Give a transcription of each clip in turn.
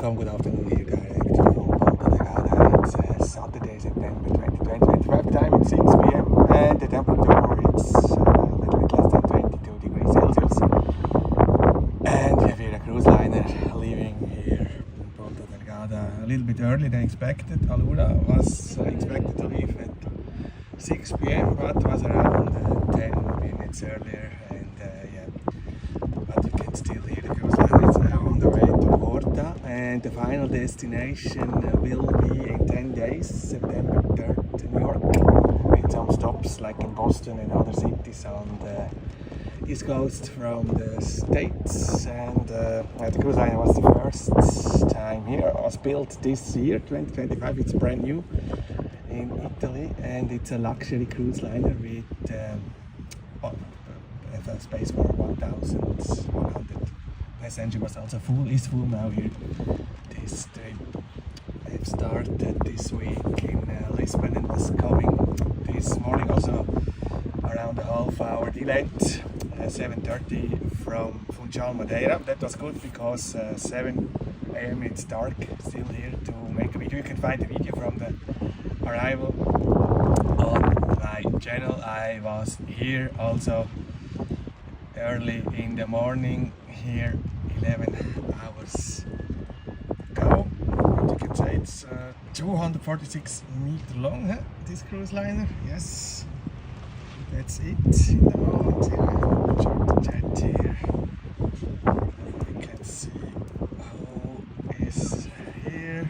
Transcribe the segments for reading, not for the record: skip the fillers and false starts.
welcome, good afternoon here direct from Ponta Delgada. It's Saturday, September 2025 time, it's 6 p.m. and the temperature it's a little bit less than 22 degrees Celsius. And we have here a cruise liner leaving here in Ponta Delgada a little bit earlier than expected. ALLURA was expected to leave at 6 p.m. but was around 10 minutes earlier, and yeah, but you can still hear the cruise liner. It's now on the way to Porta, and the final destination will be in 10 days, September 3rd, New York, with some stops like in Boston and other cities on the east coast from the States. And the cruise liner was the first time here. It was built this year, 2025, it's brand new in Italy, and it's a luxury cruise liner with a space for 1,100 passengers. Was also full, is full now here. This trip they've started this week in Lisbon and was coming this morning also around a half-hour delayed, 7:30 from Funchal, Madeira. That was good because 7 a.m. it's dark still here to make a video. You can find the video from the arrival on my channel. I was here also early in the morning here 11 hours ago. And you can say it's 246 meter long, huh? This cruise liner. Yes, that's it in the moment. Here, short jet here. You can see who is here.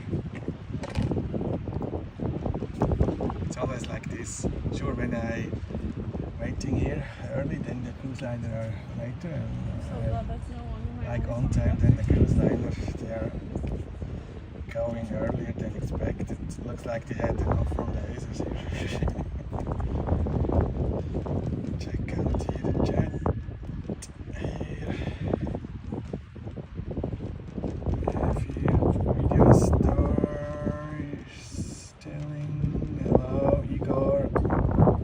It's always like this. Sure, when I waiting here early, then the cruise liner are later, and like on time, then the cruise liner they are going earlier than expected. Looks like they had enough from the Azores here. Check out here the jet. Here we have here video stories telling hello Igor,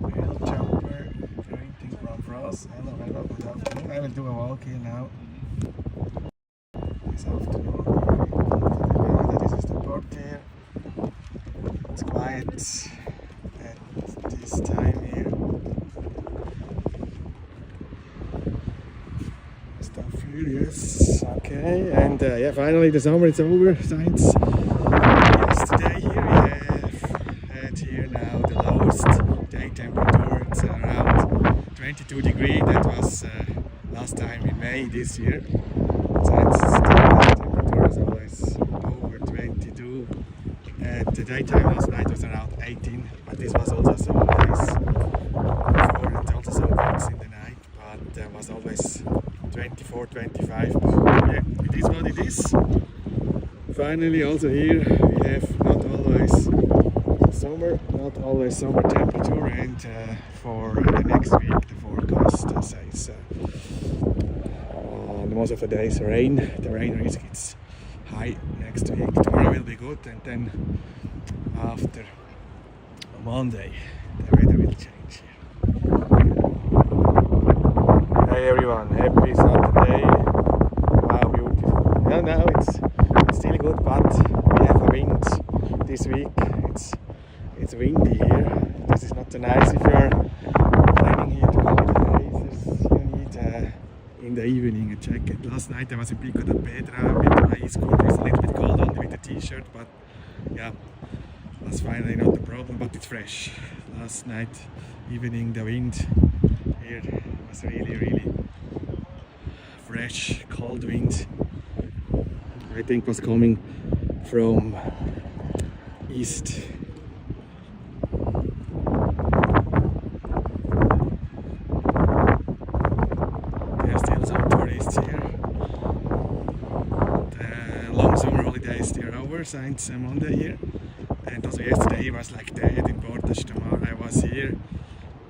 whale jumper, greeting from Frost. Hello, good afternoon. I will do a walk here now this afternoon. This is the port here. It's quiet at this time here. Stuff here, yes. Okay, and yeah, finally the summer is over since yesterday. Here we have had here now the lowest day temperature. It's around 22 degrees. That was last time in May this year. Since the temperature is always over 22. The daytime last night was around 18, but this was also some days before, and also some weeks in the night, but was always 24, 25. Yeah, it is what it is. Finally, also here we have not always summer temperature, and for the next week the forecast says most of the days rain. The rain risk is high next week. Tomorrow will be good, and then after Monday the weather will change here. Hey everyone, happy Saturday. Wow, beautiful. Yeah, now it's still good, but we have a wind this week. It's windy here. This is not so nice if you're planning here to go to the races. You need in the evening a jacket. Last night I was in Pico da Pedra with my e-scooter. It was a little bit cold only with a t-shirt, but yeah, that's finally not the problem, but it's fresh. Last night evening the wind here was really fresh, cold wind. I think was coming from east. There are still some tourists here. The long summer holidays they are over since Monday here, and also yesterday was like dead in Porta Delgada. I was here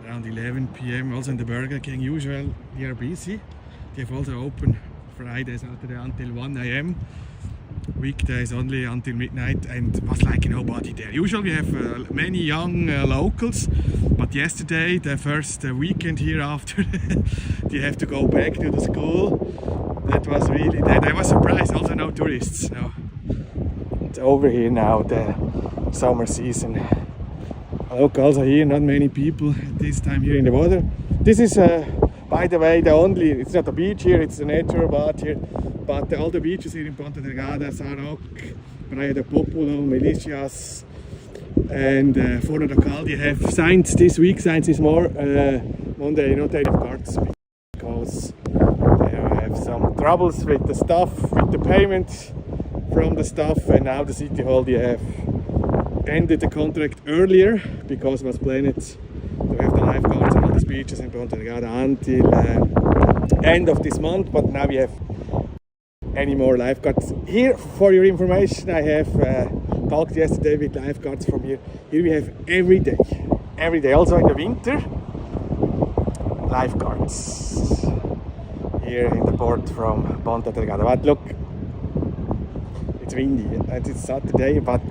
around 11 p.m. also in the Burger King. Usual we are busy. They have also open Friday, Saturday until 1 a.m. Weekdays only until midnight, and was like nobody there. Usually we have many young locals, but yesterday, the first weekend here after they have to go back to the school, that was really dead. I was surprised, also no tourists. No. it's over here now, the summer season. Look, also here, not many people at this time here in the water. This is, by the way, it's not a beach here, it's a natural bath here. But all the beaches here in Ponta Delgada, Sarok, Praia de Populo, Melicias, and Fenais, they have signs this week. Signs is more Monday, not any cards, because they have some troubles with the stuff, with the payment from the staff, and now the city hall they have ended the contract earlier because it was planned to have the lifeguards on all the beaches in Ponta Delgada until end of this month, but now we have any more lifeguards. Here, for your information, I have talked yesterday with lifeguards from here. Here we have every day, also in the winter, lifeguards here in the port from Ponta Delgada. But look, it's windy and it's Saturday, but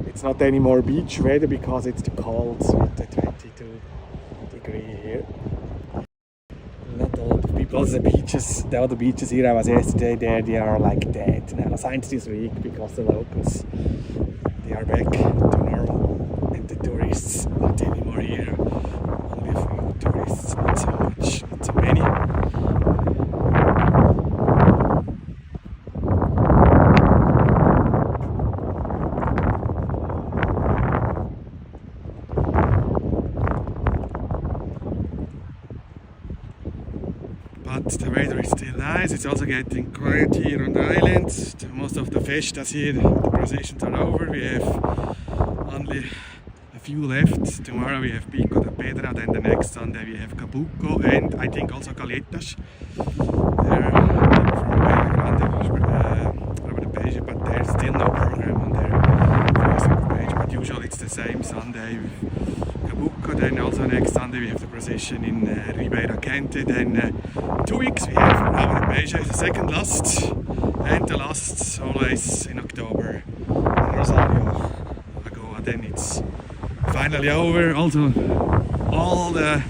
it's not any more beach weather because it's too cold with the 22 degree here. Not all the people, also the other beaches here I was yesterday there, they are like dead now. Signs this week because the locals, they are back to normal and the tourists not anymore here. Only a few tourists, not so much, not so many. But the weather is still nice. It's also getting quiet here on the island. Most of the festas here, the processions are over. We have only a few left. Tomorrow we have Pico de Pedra, then the next Sunday we have Cabuco and I think also Calhetas. They're from the page, but there's still no program on their Facebook page. But usually it's the same Sunday with Cabuco, then also next Sunday we have the procession in Ribeira Quente, then 2 weeks we have our page, the second last and the last always in October in Rosario, Lagoa. Then it's finally over. Also all the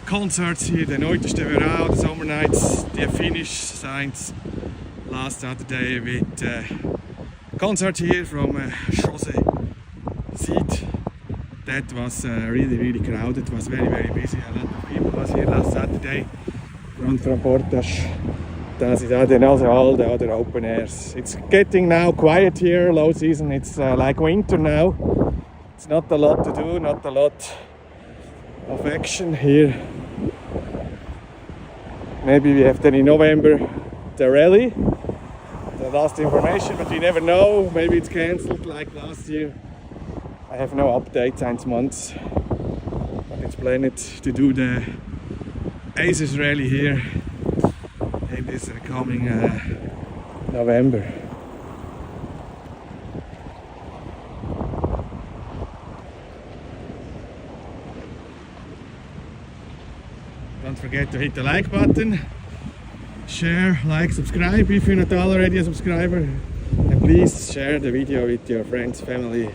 concerts here, the Noites de Verão, the summer nights, they have finished. Signs last Saturday with concert here from Jose Seed. That was really crowded. It was very busy. A lot of people was here last Saturday. From Portas, and also all the other open airs. It's getting now quiet here, low season. It's like winter now. It's not a lot to do, not a lot of action here. Maybe we have then in November the rally, the last information, but we never know. Maybe it's cancelled like last year. I have no update since months, but it's planned to do the Aces rally here in this coming November. Don't forget to hit the like button, share, like, subscribe if you're not already a subscriber, and please share the video with your friends, family,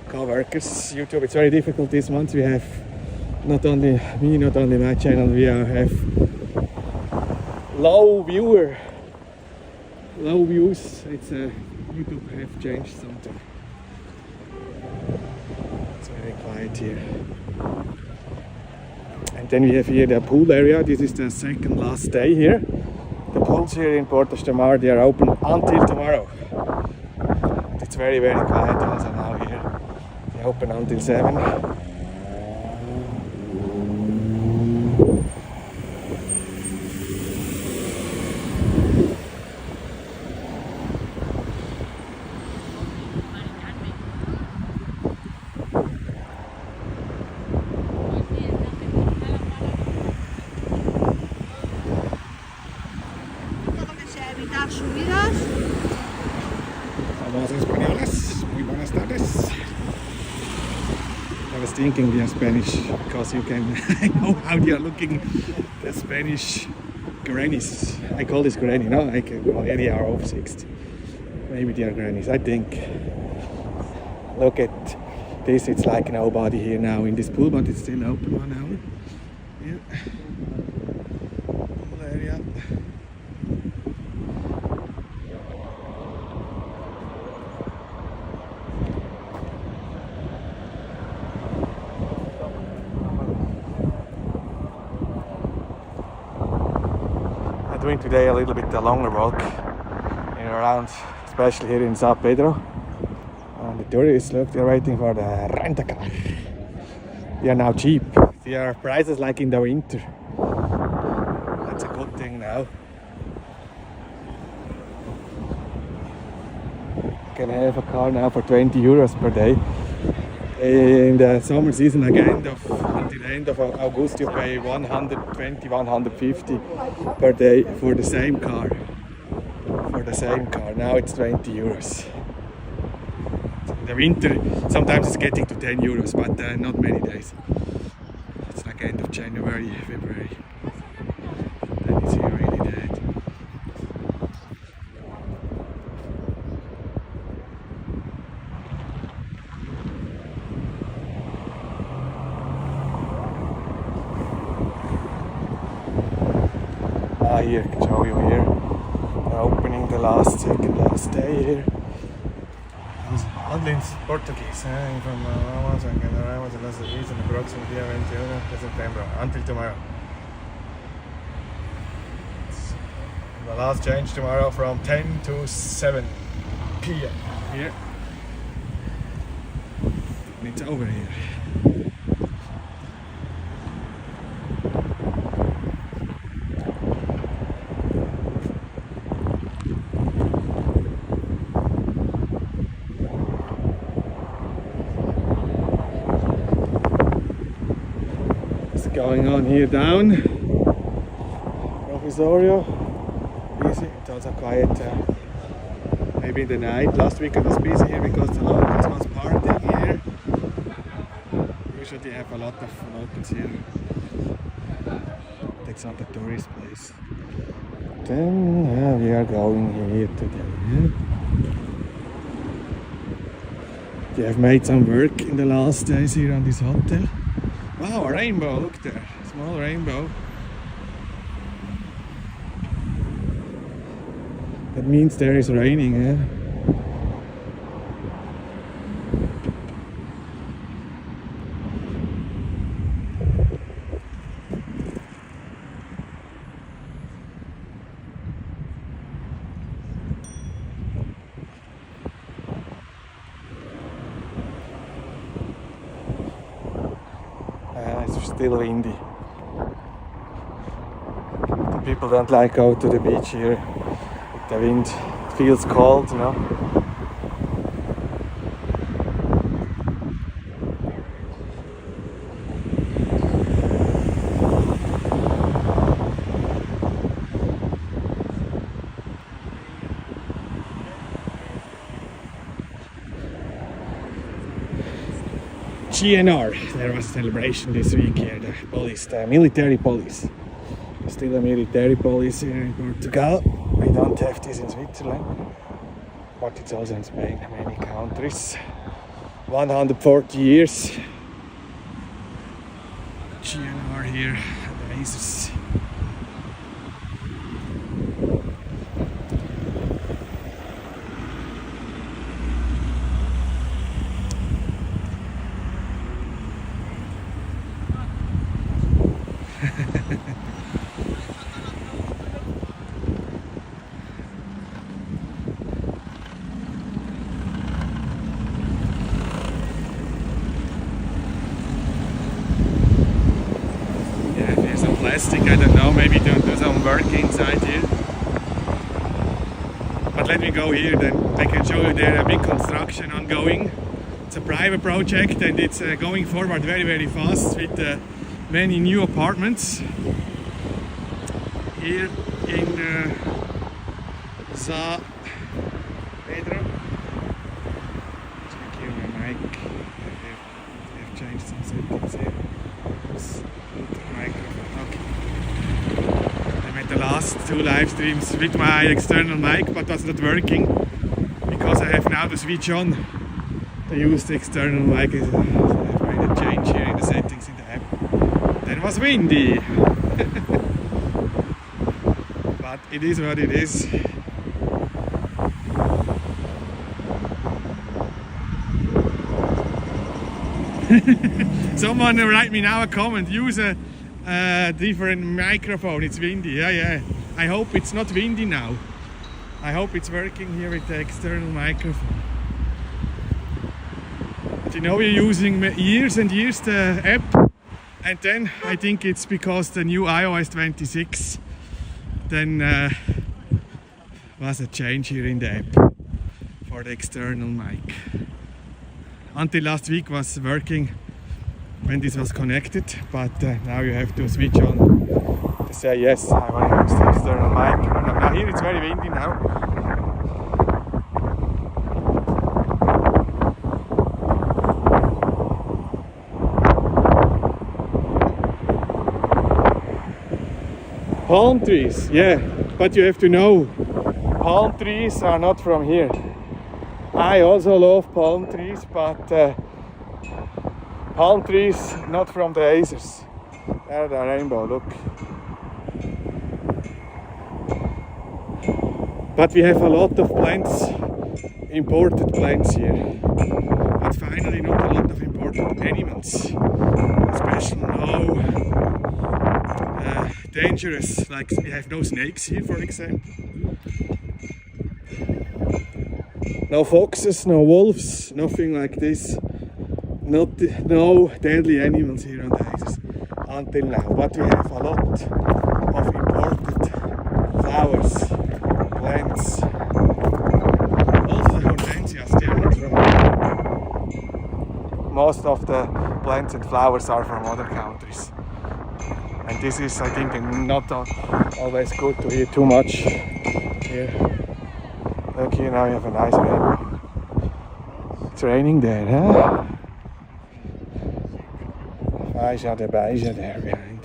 co-workers. YouTube, it's very difficult this month. We have not only me, not only my channel, we have low views. It's YouTube have changed something. It's very quiet here. And then we have here the pool area. This is the second last day here. The pools here in Portas de Mar, they are open until tomorrow. It's very quiet also now here. They open until 7. I was thinking they are Spanish because you can I know how they are looking, the Spanish grannies. I call this granny, no? I can call any hour over 60. Maybe they are grannies, I think. Look at this, it's like nobody here now in this pool, but it's still open 1 hour. Here. Pool area. doing today a little bit longer walk in around, especially here in San Pedro. And the tourists, look, they're waiting for the rent-a-car. They are now cheap. They are prices like in the winter. That's a good thing now. You can have a car now for 20 euros per day. In the summer season, again, until the end of August, you pay 120, 150 per day for the same car. Now it's 20 euros. In the winter, sometimes it's getting to 10 euros, but not many days. It's like end of January, February. Then it's really dead. Here, I can show you here. Opening the last day here. Only in Portuguese, from Ramos and Ramos and Las Vegas and approximately 21 September until tomorrow. The last change tomorrow from 10 to 7 p.m. here. And it's over here. Going on here down, Romeiro, busy. It's also quiet, maybe in the night. Last week I was busy here because the locals was partying here. Usually have a lot of locals here. It's not a tourist place. Then we are going here today. They have made some work in the last days here on this hotel. Wow, a rainbow, look there, small rainbow. That means there is raining, eh? It's still windy. The people don't like go to the beach here. The wind feels cold, you know. GNR, there was a celebration this week here, the police, the military police. Still a military police here in Portugal. We don't have this in Switzerland, but it's also in Spain, many countries. 140 years. GNR here, the bases. Plastic, I don't know, maybe don't do some work inside here. But let me go here, then I can show you there a big construction ongoing. It's a private project and it's going forward very, very fast with many new apartments here in Sao Pedro. Check here my mic. I've changed some settings here. Oops. The last two live streams with my external mic, but that's not working because I have now to switch on to use the external mic. I've made a change here in the settings in the app. Then it was windy, but it is what it is. Someone write me now a comment. Use a different microphone. It's windy. Yeah. I hope it's not windy now. I hope it's working here with the external microphone. But you know, we're using years and years the app, and then I think it's because the new iOS 26 then was a change here in the app for the external mic. Until last week was working when this was connected, but now you have to switch on to say yes, I want to use the external mic. Now here it's very windy now. Palm trees, yeah, but you have to know, palm trees are not from here. I also love palm trees, but palm trees not from the Azores. There the rainbow, look. But we have a lot of plants, imported plants here. But finally not a lot of imported animals. Especially no dangerous, like we have no snakes here, for example. No foxes, no wolves, nothing like this. No deadly animals here on the Azores until now. But we have a lot of imported flowers, plants. Also the hortensias, they are not from. Most of the plants and flowers are from other countries. And this is, I think, not always good to hear too much here. Look, here now you have a nice rainbow. It's raining there, huh? Beija de Beija there behind.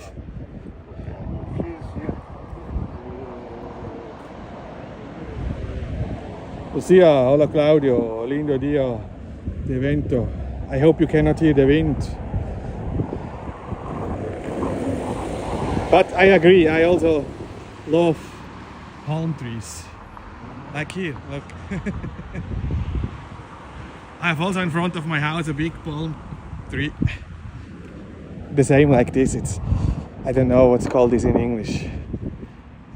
Lucia, hola Claudio, lindo dia de vento. I hope you cannot hear the wind. But I agree, I also love palm trees. Like here, look. I have also in front of my house a big palm tree. The same like this, it's, I don't know what's called this in English.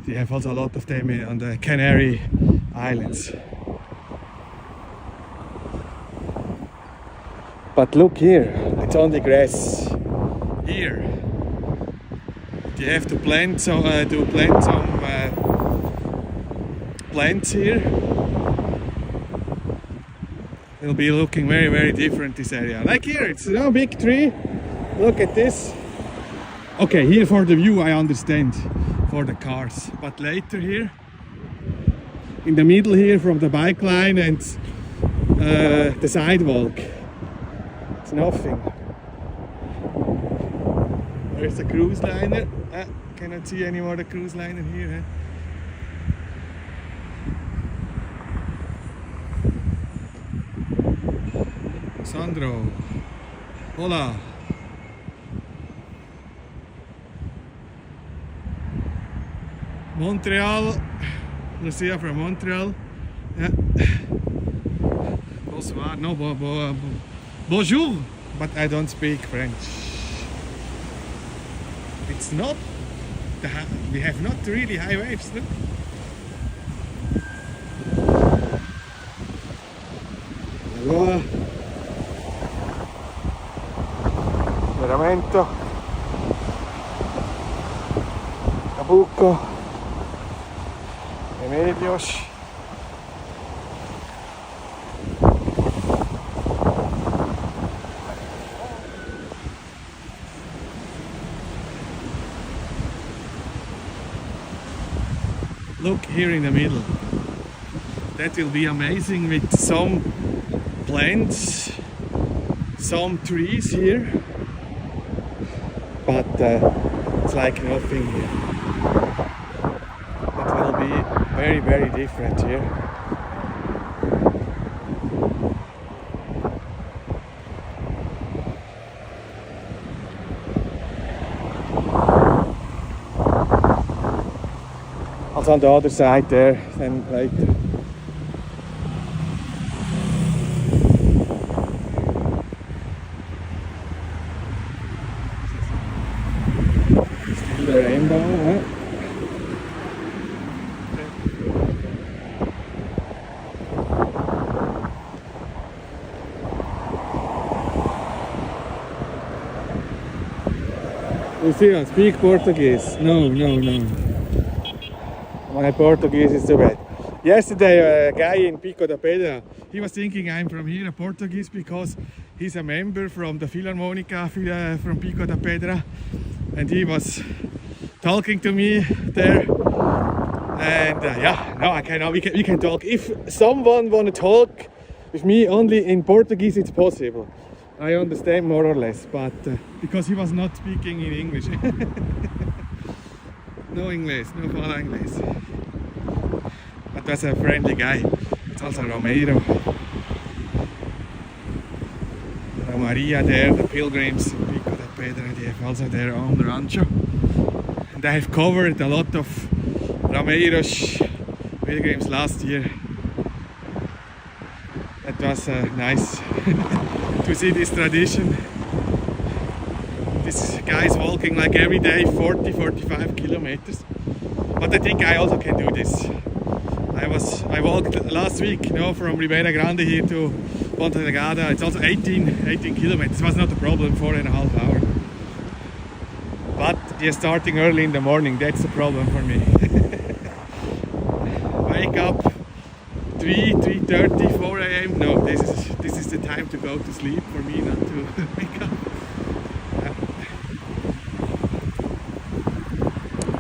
They have also a lot of them on the Canary Islands. But look here, it's only grass. Here. You have to plant some plants here. It'll be looking very, very different, this area. Like here, it's a big tree. Look at this. Okay, here for the view I understand, for the cars. But later here, in the middle here from the bike line and the sidewalk, it's nothing. There's a cruise liner. Cannot see any more the cruise liner here. Sandro. Hola. Montreal. Lucia from Montreal. Yeah. Bonsoir. No, bonjour. But I don't speak French. It's not, we have not really high waves, look. Allora, Veramento, Nabucco, Remedios. Look here in the middle. That will be amazing with some plants, some trees here. But it's like nothing here. It will be very, very different here. Also on the other side there, then later. the rainbow. Huh? You see, I speak Portuguese. No. My Portuguese is too bad. Yesterday, a guy in Pico da Pedra, he was thinking I'm from here, Portuguese, because he's a member from the Philharmonica from Pico da Pedra, and he was talking to me there. And yeah, no, I cannot. We can talk. If someone wanna talk with me only in Portuguese, it's possible. I understand more or less, but because he was not speaking in English. No English, no fala English. But that's a friendly guy. It's also Romeiro. Maria there, the pilgrims in Pico da Pedra, they have also their own rancho. And I have covered a lot of Romeiro's pilgrims last year. That was nice to see this tradition. This guy is walking like every day 40-45 kilometers. But I think I also can do this. I walked last week, from Ribeira Grande here to Ponta Delgada. It's also 18 kilometers. It was not a problem, 4.5 hours. But you're starting early in the morning, that's the problem for me. Wake up 3:30, 4 a.m. No, this is the time to go to sleep for me, not to wake up.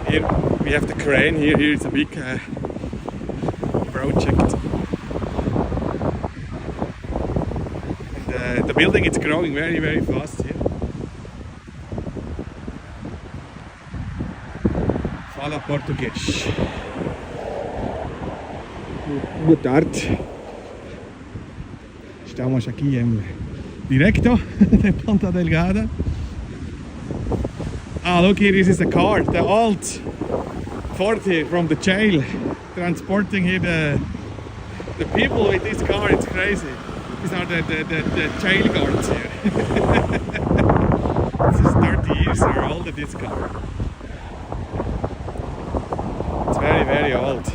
Here we have the crane. Here it's a big project. And the building is growing very, very fast here. Fala português. Boa tarde. Estamos aqui em directo de Ponta Delgada. Ah, look here, this is a car, the old fort here from the jail, transporting here the people with this car. It's crazy. These are the jail guards here. This is 30 years old, this car. It's very, very old.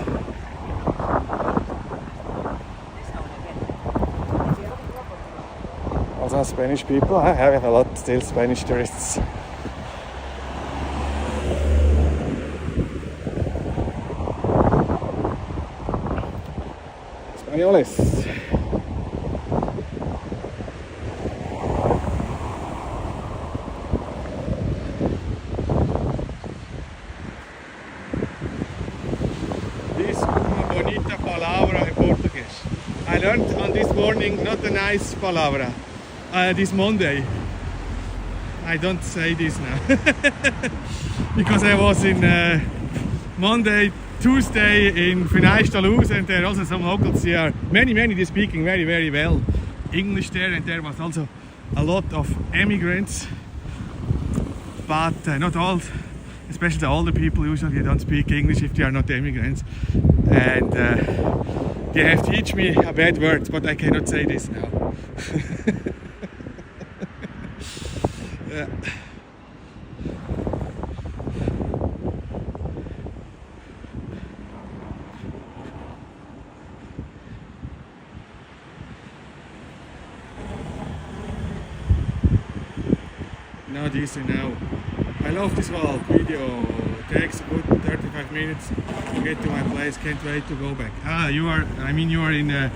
Also Spanish people. I have a lot still Spanish tourists. Españoles. This is una bonita palabra in Portuguese. I learned on this morning not a nice palabra. This Monday. I don't say this now. Because I was in Monday, Tuesday in Fenais, and there are also some locals here. Many they speaking very, very well English there, and there was also a lot of immigrants, but not all, especially the older people usually don't speak English if they are not immigrants, and they have to teach me a bad words, but I cannot say this now. Yeah. Not easy now. I love this whole video. It takes a good 35 minutes to get to my place. Can't wait to go back. You are in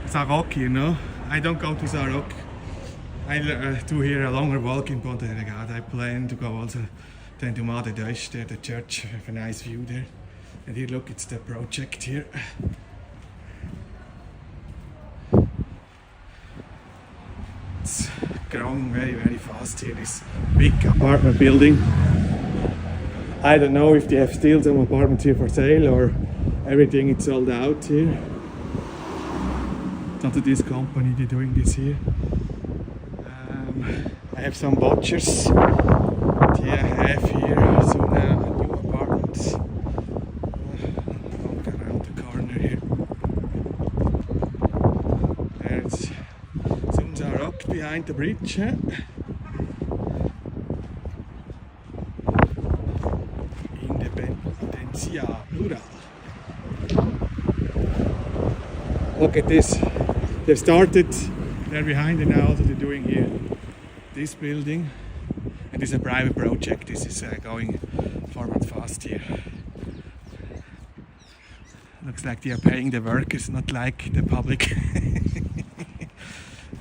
Sarok here, no? I don't go to Sarok. I do here a longer walk in Ponta Delgada. I plan to go also then to Mother Deutsch, there, the church. I have a nice view there. And here, look, it's the project here. It's growing very, very fast here, this big apartment building. I don't know if they have still some apartments here for sale or everything is sold out here. It's not this company, they're doing this here. I have some vouchers. Here I have here soon a new apartment. Walk around the corner here. There's some rock behind the bridge. ALLURA. Look at this. They've started there behind, and now also they're doing here this building. And this is a private project. This is going forward fast here. Looks like they are paying the workers, not like the public.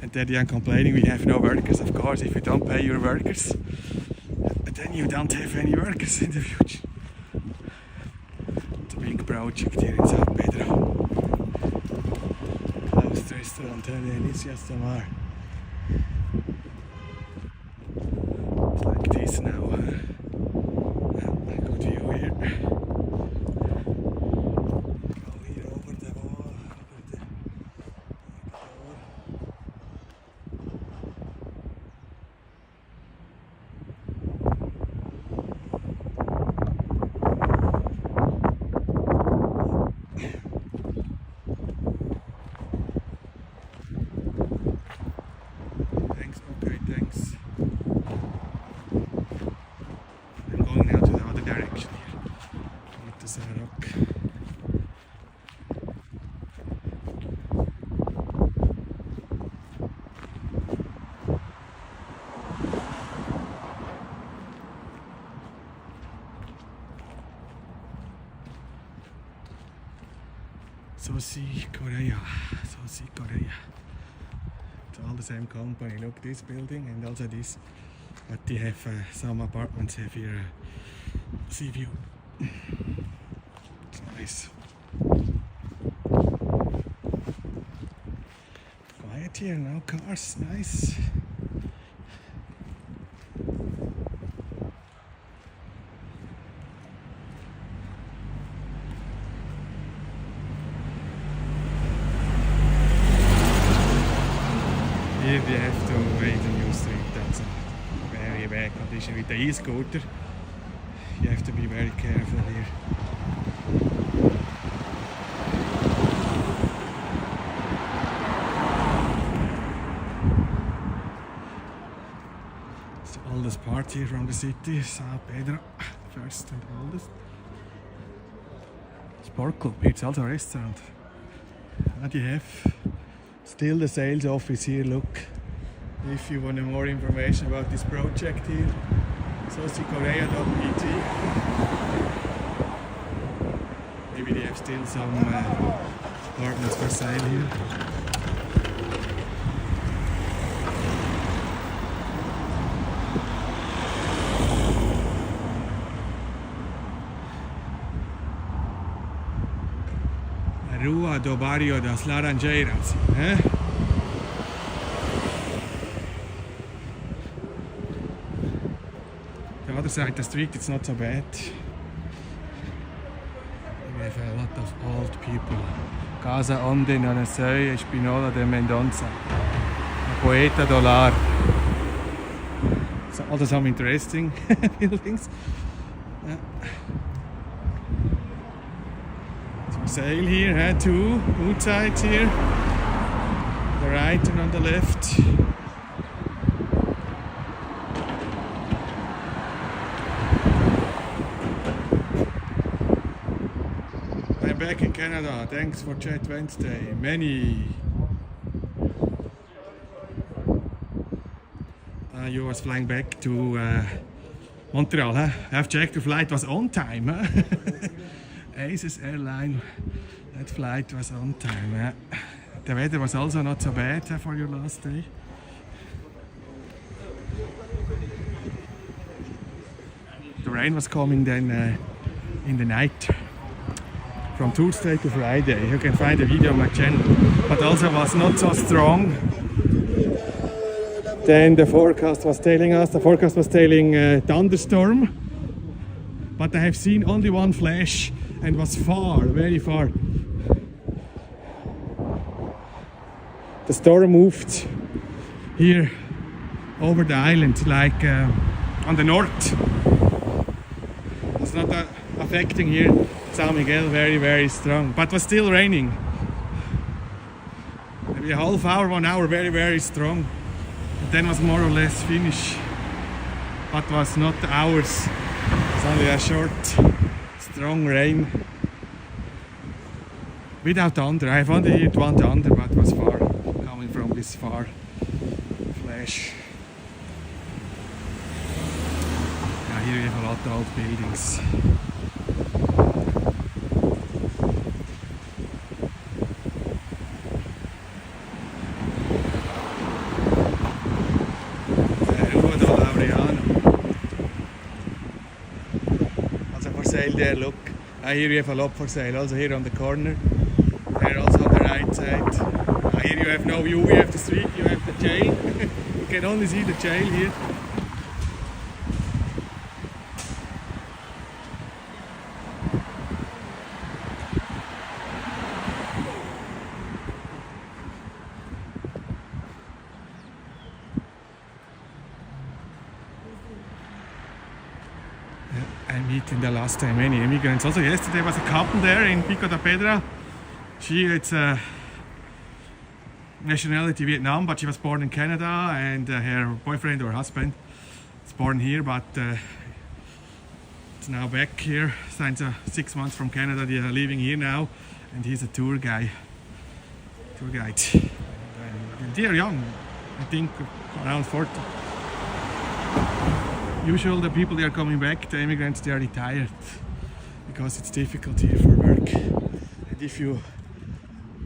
And then they are complaining we have no workers. Of course, if you don't pay your workers, then you don't have any workers in the future. It's a big project here in Sao Pedro. Closed restaurant, delicious tomar. It's like this now. Good view here. Go here over the wall, over the door. Thanks, okay, thanks. I'm going now to the other direction here. With the rock. Sushi Korea. Sushi Korea. It's all the same company. Look, this building and also this. But they have some apartments have here sea view. It's nice. Quiet here, no cars, nice. Here they have to wait a new street. That's a very bad condition with the e-scooter. You have to be very careful here. It's the oldest part here from the city, Sao Pedro, first and oldest. Sport Club, it's also a restaurant. And you have still the sales office here, look. If you want more information about this project here, susikorea.pt. Maybe they have still some apartments for sale here. Rua do Barrio das Laranjeiras. The other side of the street, it's not so bad. We have a lot of old people. Casa Onde non sei Espinola de Mendonça. Poeta do Lar. So also some interesting buildings. Sale here, two sides here, the right and on the left. I'm back in Canada, thanks for Chat Wednesday, many. You was flying back to Montreal, huh? I've checked the flight was on time, huh? Aces airline, that flight was on time. The weather was also not so bad for your last day. The rain was coming then in the night from Tuesday to Friday. You can find a video on my channel, but also was not so strong. Then the forecast was telling us, thunderstorm, but I have seen only one flash and was far, very far. The storm moved here over the island, like on the north. It's not affecting here Sao Miguel very, very strong, but was still raining. Maybe a half hour, 1 hour, very, very strong. And then was more or less finished, but was not hours. It's only a short strong rain. Without thunder. I have only heard one thunder, but it was far, coming from this far flash. Yeah, here we have a lot of old buildings. There, look, here you have a lot for sale, also here on the corner, there also on the right side. Here you have no view, you have the street, you have the jail. You can only see the jail here. I meeting the last time many immigrants. Also yesterday was a couple there in Pico da Pedra. It's a nationality Vietnam, but she was born in Canada, and her boyfriend or husband is born here, but it's now back here since 6 months from Canada. They are living here now, and he's a tour guide. And they are young, I think around 40. Usually the people they are coming back, the immigrants, they are retired because it's difficult here for work. And if you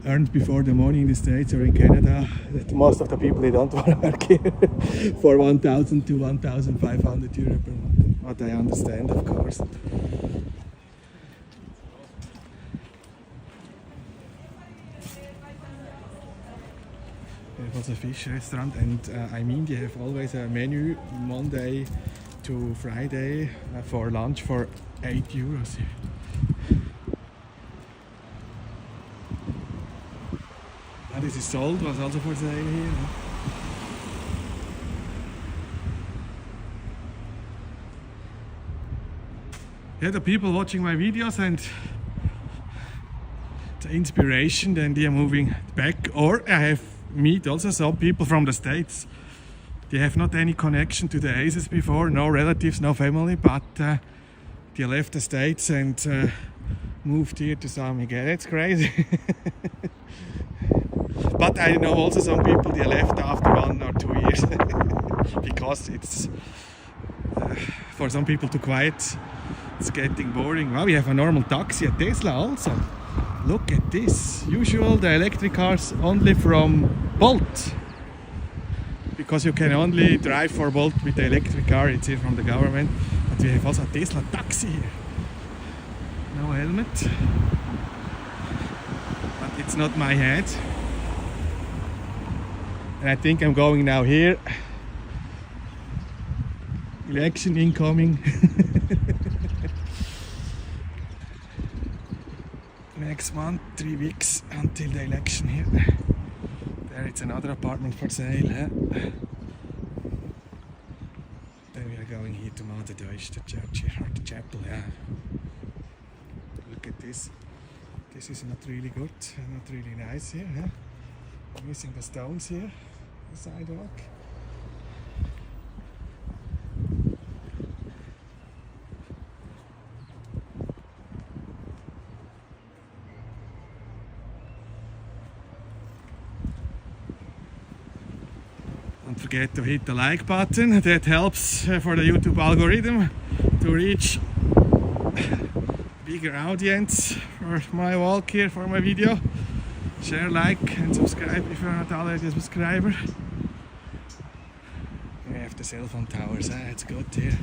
earned before the money in the States or in Canada, that most of the people they don't want to work here for 1,000 to 1,500 euro per month. What I understand, of course. There was a fish restaurant, and I mean they have always a menu Monday to Friday for lunch for 8 euros. And this is sold, was also for sale here. Yeah, the people watching my videos and the inspiration, then they are moving back. Or I have meet also some people from the States. They have not any connection to the Azores before, no relatives, no family, but they left the States and moved here to Sao Miguel. It's crazy. But I know also some people they left after 1 or 2 years because it's for some people too quiet. It's getting boring. Wow, we have a normal taxi at Tesla also. Look at this. Usual the electric cars only from Bolt. Because you can only drive for Bolt with the electric car, it's here from the government. But we have also a Tesla taxi here. No helmet. But it's not my head. And I think I'm going now here. Election incoming. Next month, 3 weeks until the election here. There it's another apartment for sale. Then we are going here to Ponta Delgada, the church here, or the chapel. Look at this. This is not really good, not really nice here. Missing the stones here, the sidewalk. Don't forget to hit the like button, that helps for the YouTube algorithm to reach bigger audience for my walk here, for my video. Share, like and subscribe if you're not already a subscriber. We have the cell phone towers, it's good here.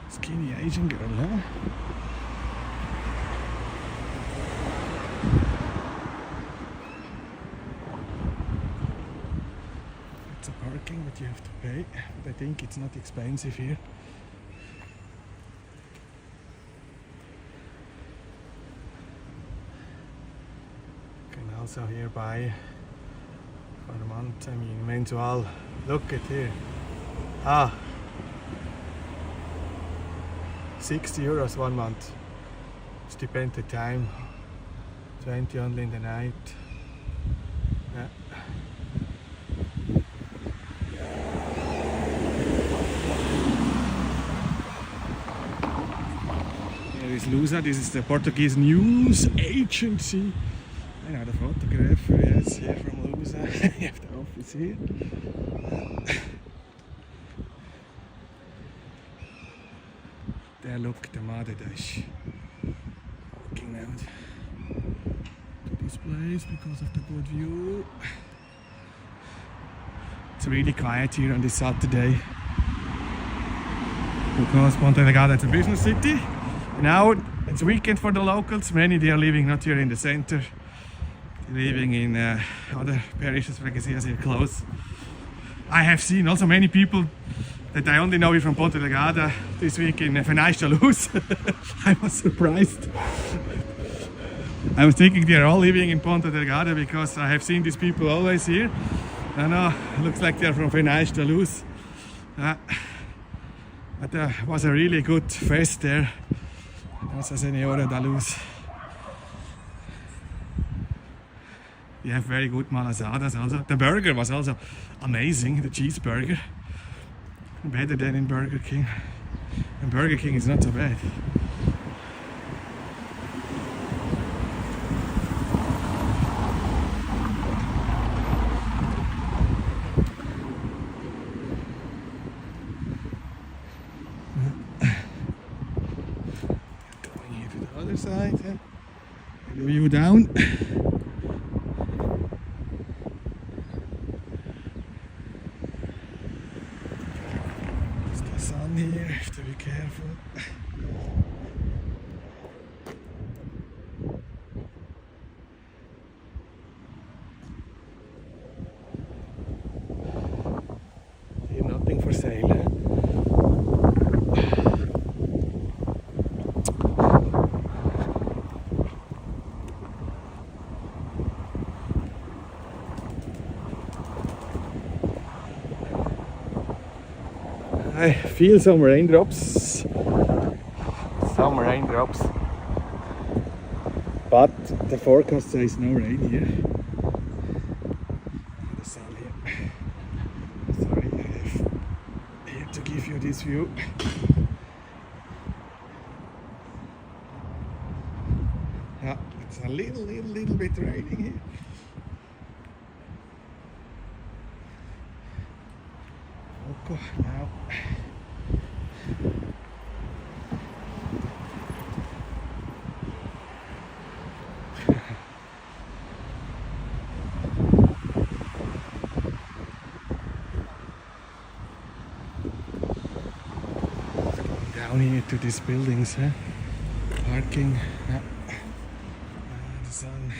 Skinny Asian girl, huh? It's a parking that you have to pay, but I think it's not expensive here. You can also here buy for a month, mensual. Look at here. 60 euros 1 month. It depends the time. 20 only in the night. Yeah. Here is Lusa, this is the Portuguese news agency. I know the photographer, yes, here from Lusa. You have the office here. There, look, the mother is walking out to this place because of the good view. It's really quiet here on this Saturday because Ponta Delgada is a business city. Now it's weekend for the locals. Many they are living not here in the center. They're living in other parishes, like I see, as here close. I have seen also many people that I only know you from Ponta Delgada this week in Fenais. I was surprised. I was thinking they are all living in Ponta Delgada because I have seen these people always here. I know, it looks like they're from Fenais. But it was a really good fest there. Nossa Senhora da Luz. We have very good malasadas also. The burger was also amazing, the cheeseburger. Better than in Burger King. And Burger King is not so bad. Going here to the other side. The view down. Here, have to be careful. Here nothing for sale. I feel some raindrops, but the forecast says no rain here. The sun here. Sorry, I have here to give you this view. Yeah, it's a little bit raining here. Okay, now. Down here to these buildings, parking, the sun.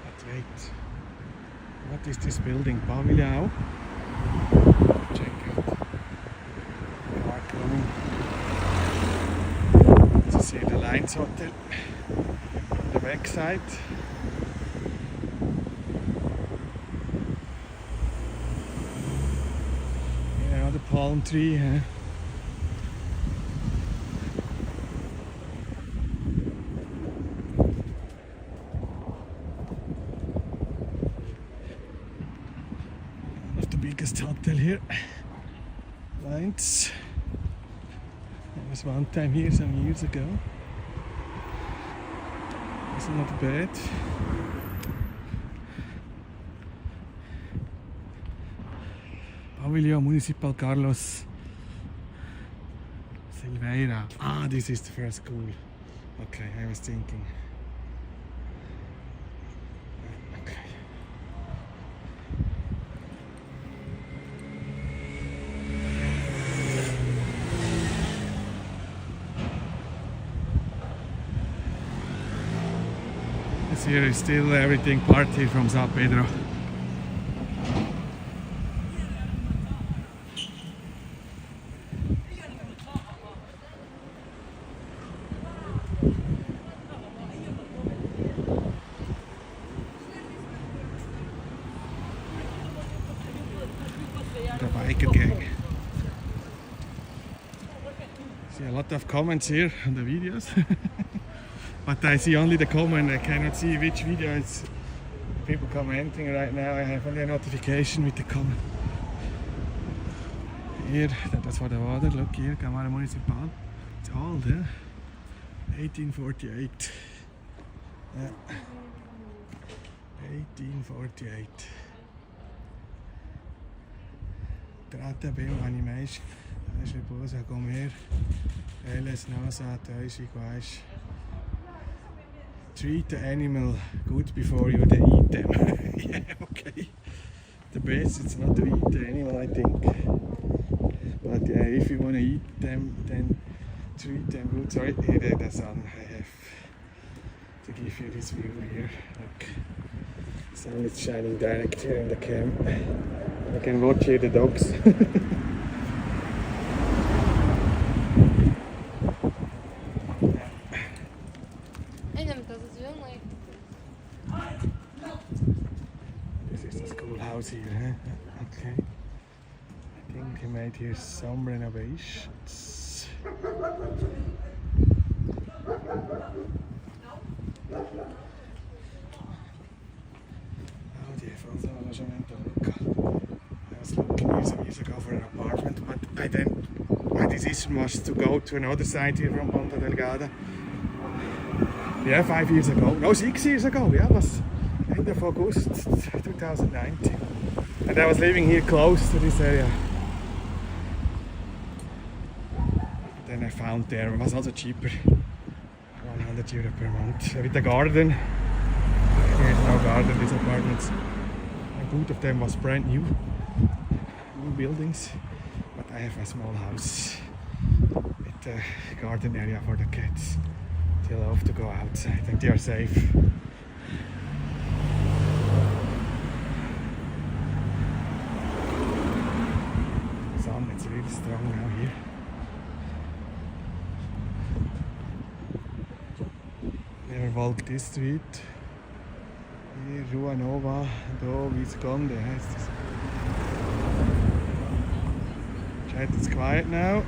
But wait, what is this building? Pavilhão? Check out the park coming. To see the Lines Hotel on the back side. Yeah, the palm tree. One of the biggest hotel here. Lines. I was one time here some years ago. It's not bad. Pavilhão Municipal Carlos Silveira. Ah, this is the first school. Okay, I was thinking. Okay. This here is still everything party from Sao Pedro. the biker gang. See a lot of comments here on the videos. But I see only the comment, I cannot see which video it's people commenting right now. I have only a notification with the comment. Here, that's for the water. Look here, Camara Municipal. It's old, yeah? 1848. Yeah. 1848. Trata bem o animais. As pessoas a comer. Eles não são todos iguais. Treat the animal good before you eat them. Yeah, okay. The best is not to eat the animal, I think. But if you want to eat them, then treat them good. Sorry, here the sun. I have to give you this view here. Look, the sun is shining direct here in the camp. I can watch here the dogs. This is the schoolhouse here, huh? Okay. I think they made here some renovations. Oh, they have also alojamento local. I was looking years ago for an apartment, but my decision was to go to another side here from Ponta Delgada. Yeah, 5 years ago. No, 6 years ago. Yeah, it was end of August 2019. And I was living here close to this area. Then I found there, it was also cheaper. 100 euro per month. With a garden. There's no garden, these apartments. And both of them was brand new. New buildings. But I have a small house with a garden area for the cats. They love to go outside and they are safe. Sun, it's really strong now here. Never walked this street. Hier, Rua Nova, da Visconde heißt es. Chat, it's quiet now.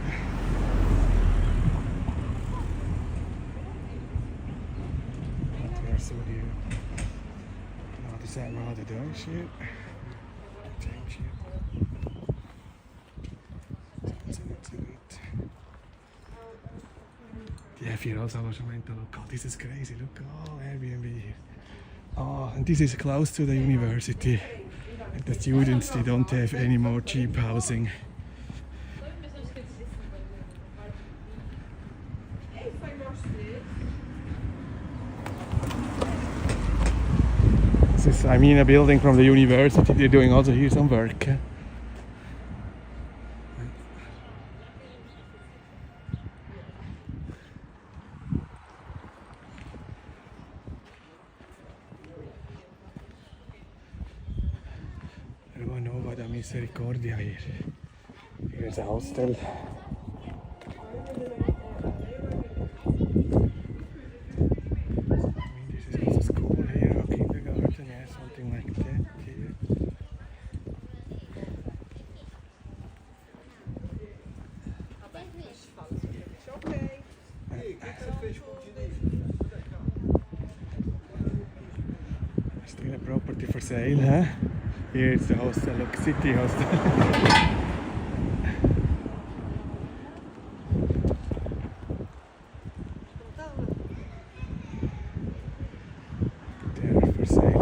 Is that rather Deutsch here? Change here. That's not so good. They have here also alojamento local. This is crazy. Look, oh, Airbnb here. Oh, and this is close to the university. And the students, they don't have any more cheap housing. This is, I mean, a building from the university. They're doing also here some work. Rua Nova da Misericordia here. Here's a hostel. Still a property for sale, huh? Here is the hostel, look, city hostel. They are for sale.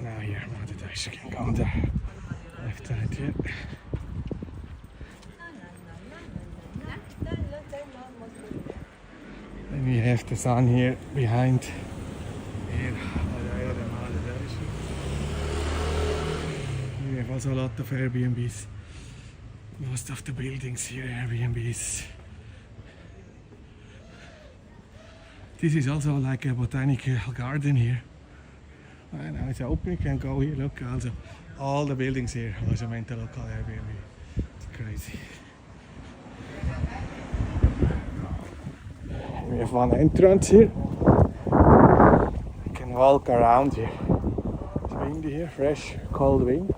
Now here, now the Dutch can go on the left side here. Then we have the sun here behind. Here, we have also a lot of Airbnbs. Most of the buildings here are Airbnbs. This is also like a botanical garden here. And now it's open, you can go here, look, also all the buildings here, alojamento local Airbnb. It's crazy. We have one entrance here. We can walk around here. It's windy here, fresh, cold wind.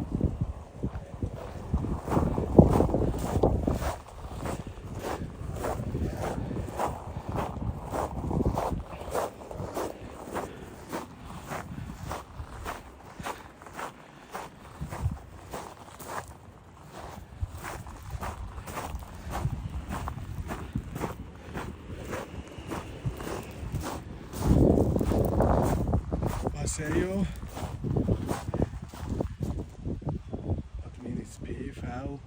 Passeio. Wat meer is PV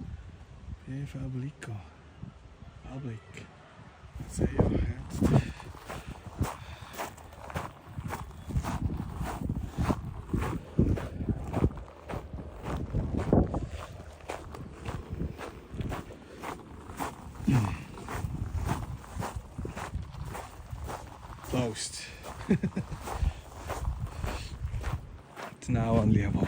Publico. Public. Passeio. Closed. It's now only a wall.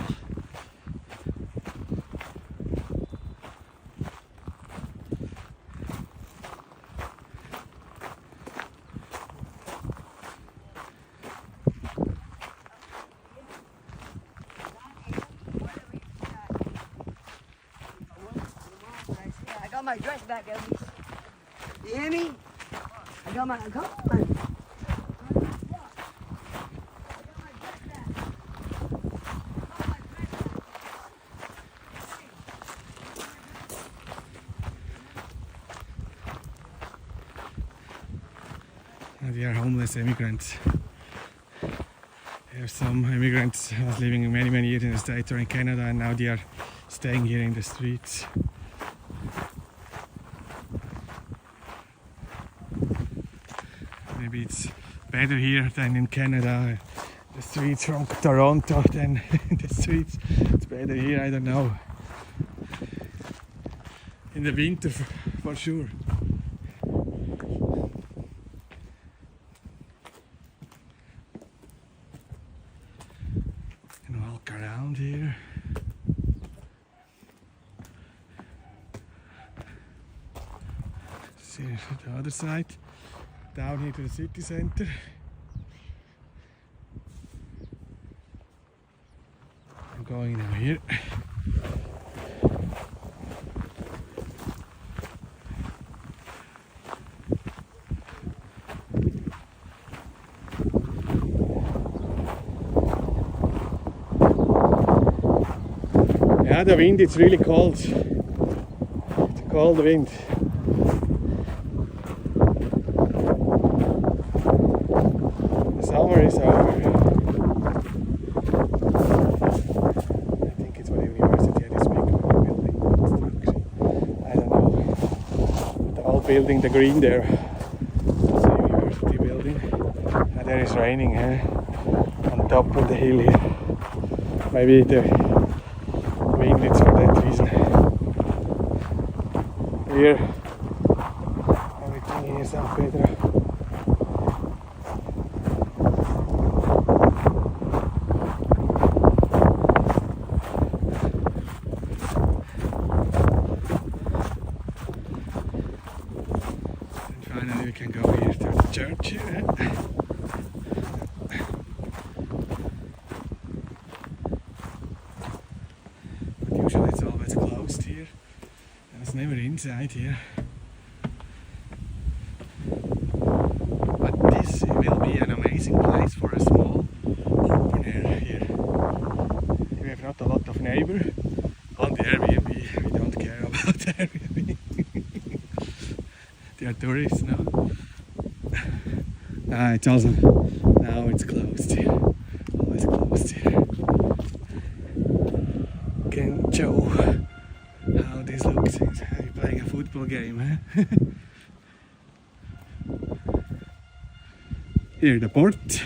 I got my dress back, Elvis. You hear me? I got my, come on. They are homeless immigrants. There are some immigrants who was living many years in the States or in Canada, and now they are staying here in the streets. Maybe it's better here than in Canada. The streets from Toronto than the streets. It's better here, I don't know. In the winter for sure. Around here. See the other side, down here to the city center. I'm going now here. Yeah, the wind, it's really cold. It's a cold wind. The summer is over. I think it's for the university at this big building construction. I don't know. The old building, the green there. It's a university building. And there is raining on top of the hill here. Maybe the wind, it's for that reason. Here, everything here is San Pedro. And finally we can go here to the church here. Usually it's always closed here, and it's never inside here. But this will be an amazing place for a small open air here. We have not a lot of neighbors. On the Airbnb, we don't care about Airbnb. They are tourists now. It's also, now it's closed here. Always closed here. Can show how this looks. It's like playing a football game, huh? Here the port.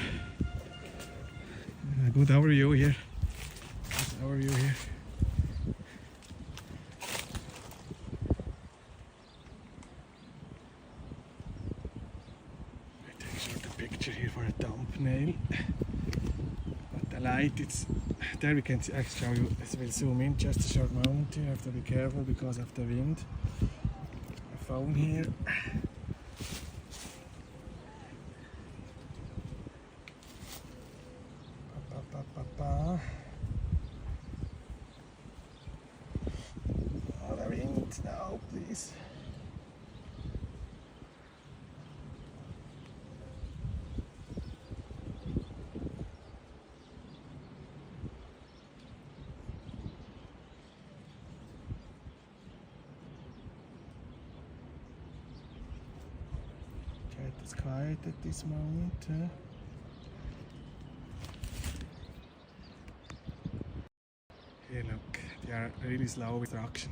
A good overview here. Good overview here. I take a short picture here for a thumbnail. But the light, it's there we can see, I show you, I will zoom in just a short moment here. I have to be careful because of the wind. My phone here. place. It's quiet at this moment. Here, look, they are really slow with construction.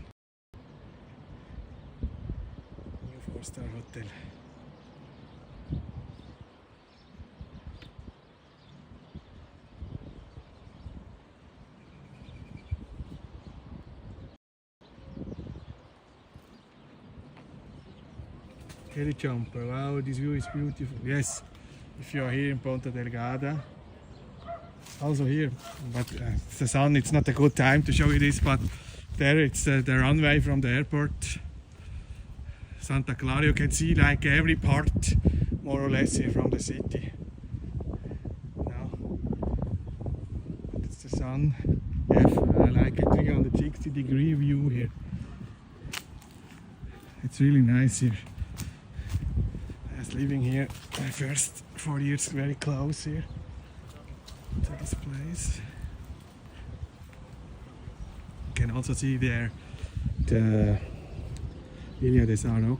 New 4-star hotel. Heli jumper, wow, this view is beautiful. Yes, if you are here in Ponta Delgada, also here, but it's the sun, it's not a good time to show you this, but there it's the runway from the airport. Santa Clara, you can see like every part more or less here from the city. Now, it's the sun. You have like a 360-degree view here. It's really nice here. I was living here my first 4 years very close here to this place. You can also see there the Ilha de Sao Miguel,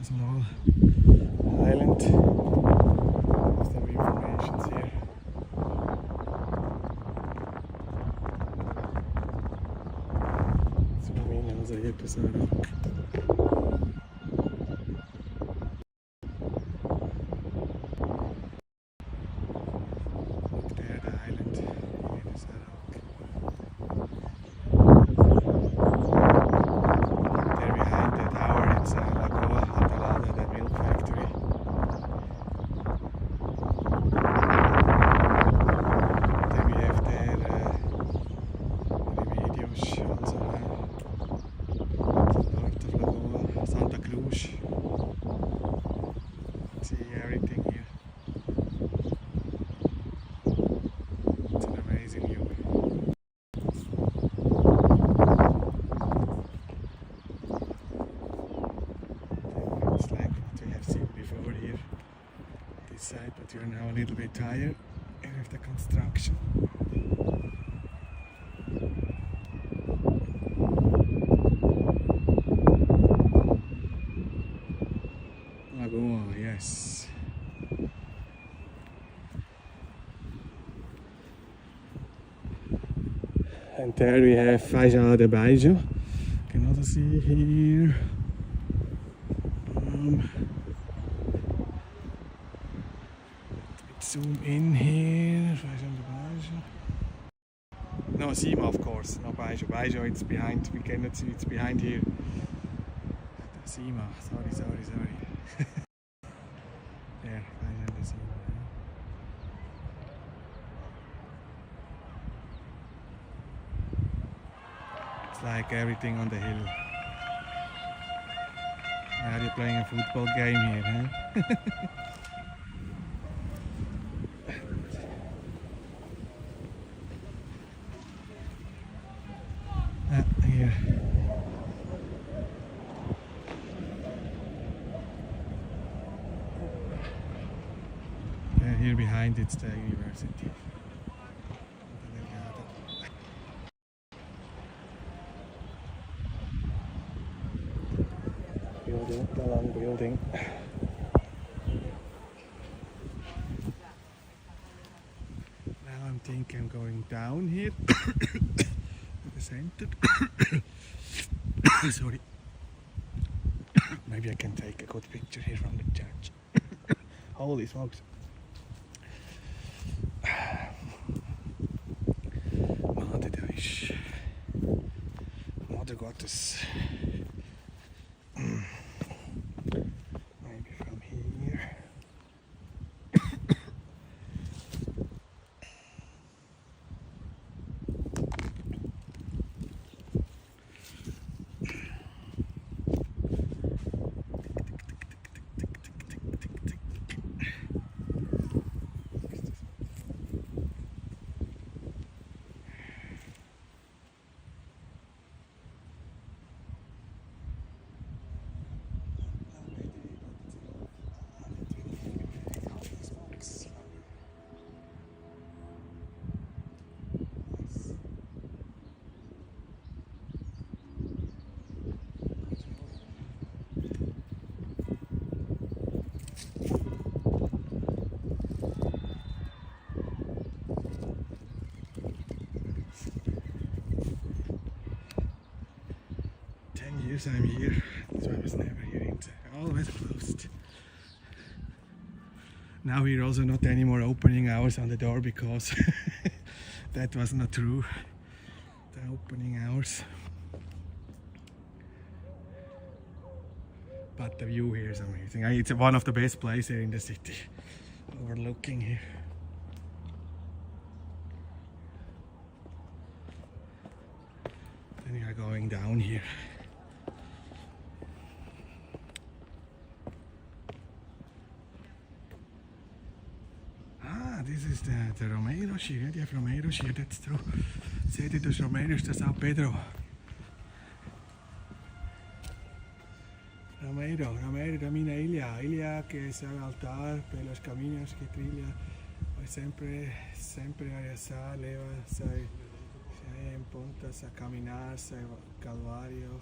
a small island. There's the view formations here. Zoom in also here to Sao Miguel. See everything here. It's an amazing view. It's like what we have seen before here, this side, but you're now a little bit higher with the construction. Yes. And there we have Faixa de Baixo. You can also see here. Zoom in here. Faixa de Baixo. No, Cima, of course. No Baixo. Baixo, it's behind. We cannot see. It's behind here. Cima. Sorry. There, Faixa de Cima. It's like everything on the hill. Now you're playing a football game here, huh? Here. Here behind it's the university. The long building. Now I'm thinking I'm going down here to the center. Sorry. Maybe I can take a good picture here from the church. Holy smokes. Mother Deus. Mother Gottes. Maybe from here. years I'm here, so I was never here inside. Always closed. Now here also not any more opening hours on the door because that was not true. The opening hours. But the view here is amazing. It's one of the best places here in the city. Overlooking here. Then we are going down here. This is the Romeiro shear. Die have Romeiro shear, that's true. Seht ihr, das Romeiro ist der Sao Pedro. Romeiro da mina ilha che è altar per los caminos que trilla. Poi sempre a leva, sai in puntas a caminar, sai Calvario,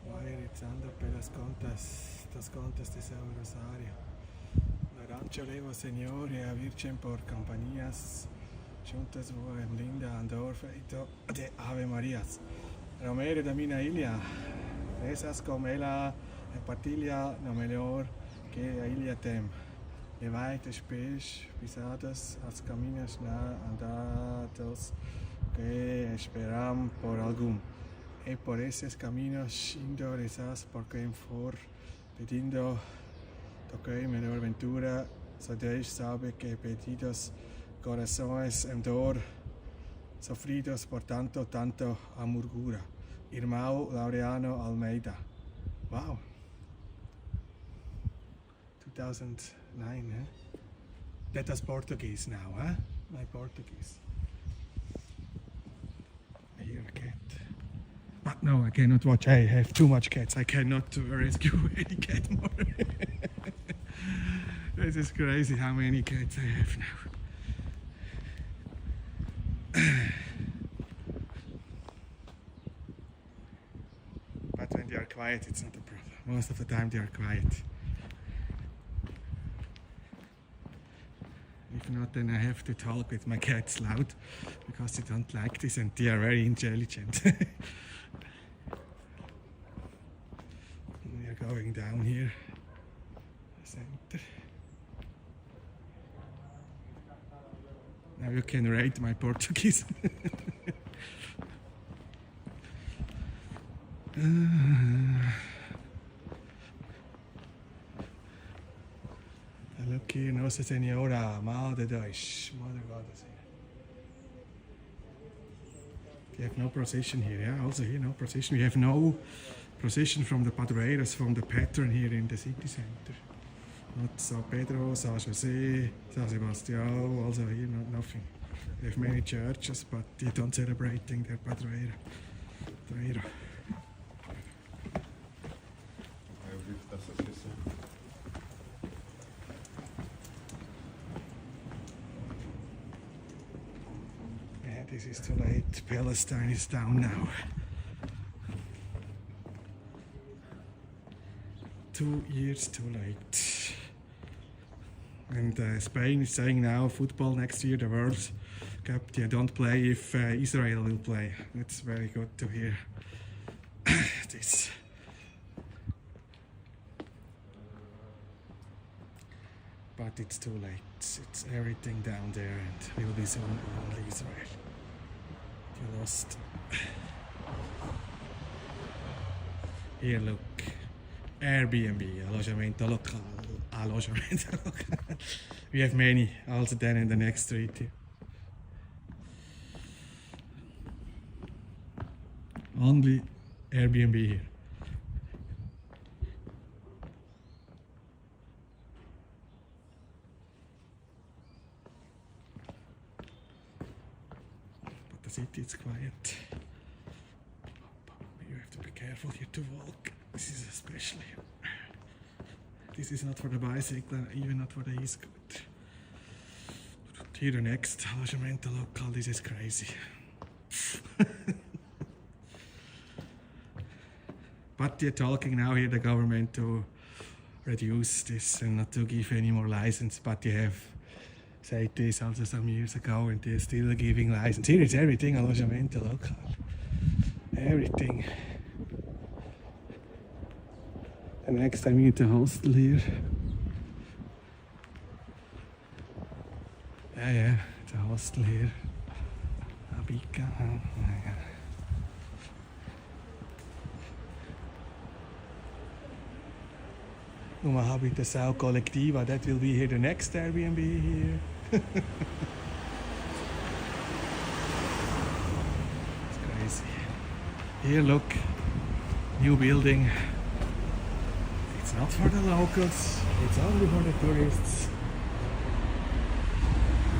vai rezando per las contas de Sao Rosario. Rancho Levo Señor e a Virgen por Compañías juntas en linda andor feito de Ave Marias. Romeiro da minha ilha, essas como ela partilha no melhor que a ilha tem. Levai os pés pisados as caminhos andados que esperam por algum. E por esses caminhos indo rezas por quem for pedindo toquei melhor ventura, só Deus sabe que pedidos corações em dor, sofridos por tanto amargura. Irmão Laureano Almeida. Wow. 2009, eh? That was Portuguese now, huh? My Portuguese. Here a cat. But no, I cannot watch. I have too much cats. I cannot rescue any cat more. This is crazy how many cats I have now. But when they are quiet, it's not a problem. Most of the time they are quiet. If not, then I have to talk with my cats loud because they don't like this and they are very intelligent. We are going down here, the center. Now you can rate my Portuguese. Look here, Nossa Senhora, Mal de Deus, Mother Goddess here. You have no procession here, yeah? Also here, no procession. We have no procession from the padroeiros, from the patron here in the city center. Not Sao Pedro, Sao Jose, Sao Sebastião, also here, nothing. We have many churches, but they don't celebrating their padroeiro. Yeah, this is too late. Palestine is down now. 2 years too late. And Spain is saying now football next year, the World Cup, they don't play if Israel will play. It's very good to hear this. But it's too late. It's everything down there and will be soon only Israel. You lost. Here, look. Airbnb, alojamento local. We have many also then in the next street here. Only Airbnb here. But the city is quiet. You have to be careful here to walk. This is especially. This is not for the bicycle, even not for the e-scooter. Here the next alojamento local, this is crazy. But they're talking now here, the government, to reduce this and not to give any more license, but they have said this also some years ago and they're still giving license. Here it's everything alojamento local. Everything. And next I meet the hostel here. Yeah, the hostel here. Abica. Yeah. Uma habita Sao Collectiva, that will be here the next Airbnb here. It's crazy. Here, look, new building. It's not for the locals, it's only for the tourists.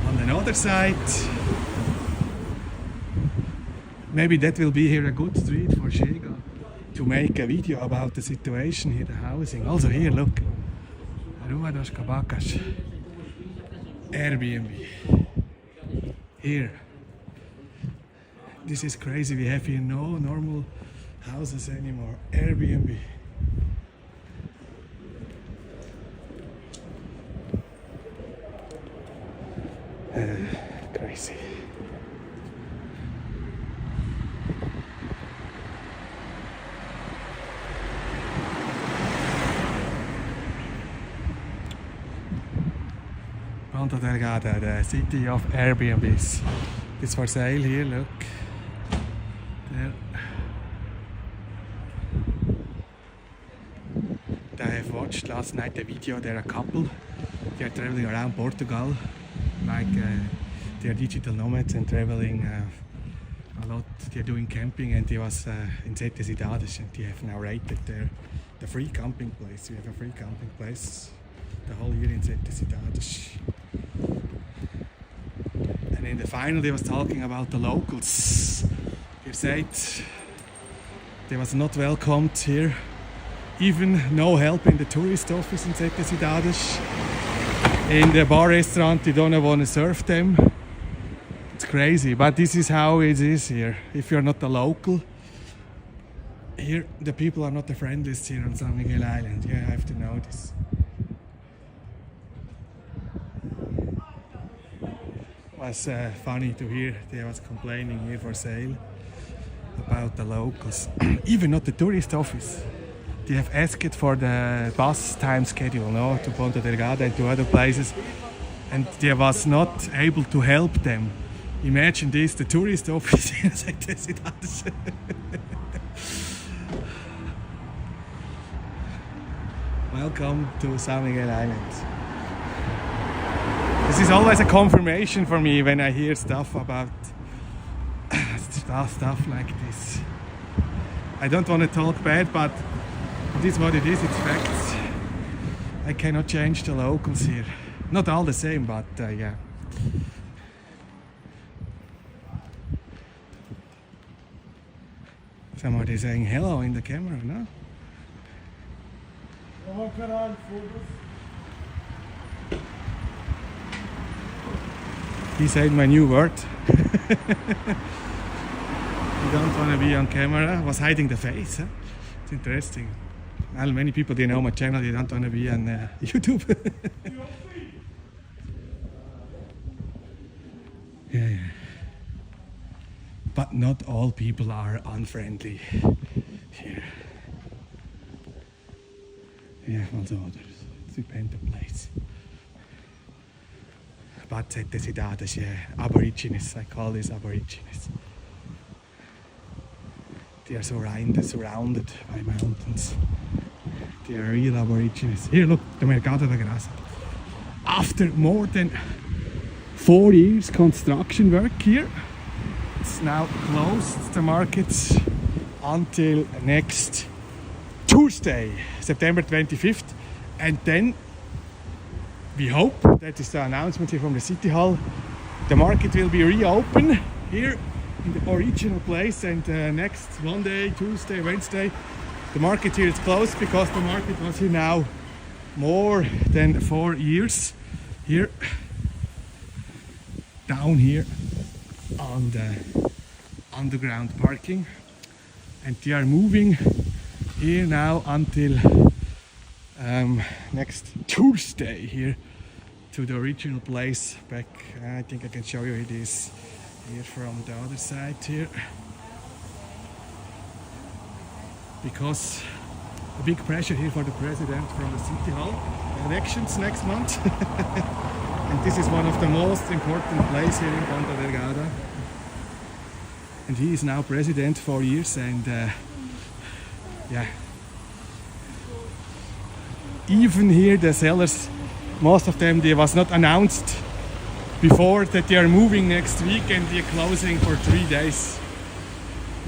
On another side, maybe that will be here a good street for Shega to make a video about the situation here, the housing. Also here, look, Rua dos Cabacas, Airbnb. Here, this is crazy. We have here no normal houses anymore. Airbnb. Crazy. Ponta Delgada, the city of Airbnbs. It's for sale here, look. There. I have watched last night the video. There are a couple. They are traveling around Portugal. Like they are digital nomads and traveling a lot. They are doing camping, and they was in Sete Cidades, and they have now rated the free camping place. We have a free camping place the whole year in Sete Cidades. And in the final, they was talking about the locals. They said they was not welcomed here. Even no help in the tourist office in Sete Cidades. In the bar restaurant, they don't want to serve them. It's crazy, but this is how it is here. If you're not a local, here the people are not the friendliest here on Sao Miguel Island. Yeah, I have to know this. It was funny to hear they was complaining here for sale about the locals. Even not the tourist office. They have asked for the bus time schedule, no, to Ponta Delgada and to other places, and they was not able to help them. Imagine this, the tourist office in Sete Cidades. Welcome to Sao Miguel Island. This is always a confirmation for me when I hear stuff about stuff like this. I don't want to talk bad, but it is what it is, it's facts. I cannot change the locals here. Not all the same, but yeah. Somebody saying hello in the camera, no? He said my new word. You don't want to be on camera. Was hiding the face, huh? It's interesting. Well, many people, they know my channel, they don't want to be on YouTube. Yeah. But not all people are unfriendly here. Yeah, also others. It depends on the place. But Sete Cidades, yeah, Aborigines, I call this Aborigines. They are surrounded by mountains. They are real Aborigines. Here, look, the Mercado da Graça. After more than 4 years construction work here, it's now closed, the market, until next Tuesday, September 25th. And then we hope, that is the announcement here from the City Hall, the market will be reopened here in the original place, and next Monday, Tuesday, Wednesday, the market here is closed because the market was here now more than 4 years. Here, down here on the underground parking, and they are moving here now until next Tuesday here to the original place back. I think I can show you it is here from the other side here, because a big pressure here for the president from the city hall. Elections next month. And this is one of the most important places here in Ponta Delgada. And he is now president for years, and yeah. Even here the sellers, most of them, they was not announced before that they are moving next week and they are closing for 3 days.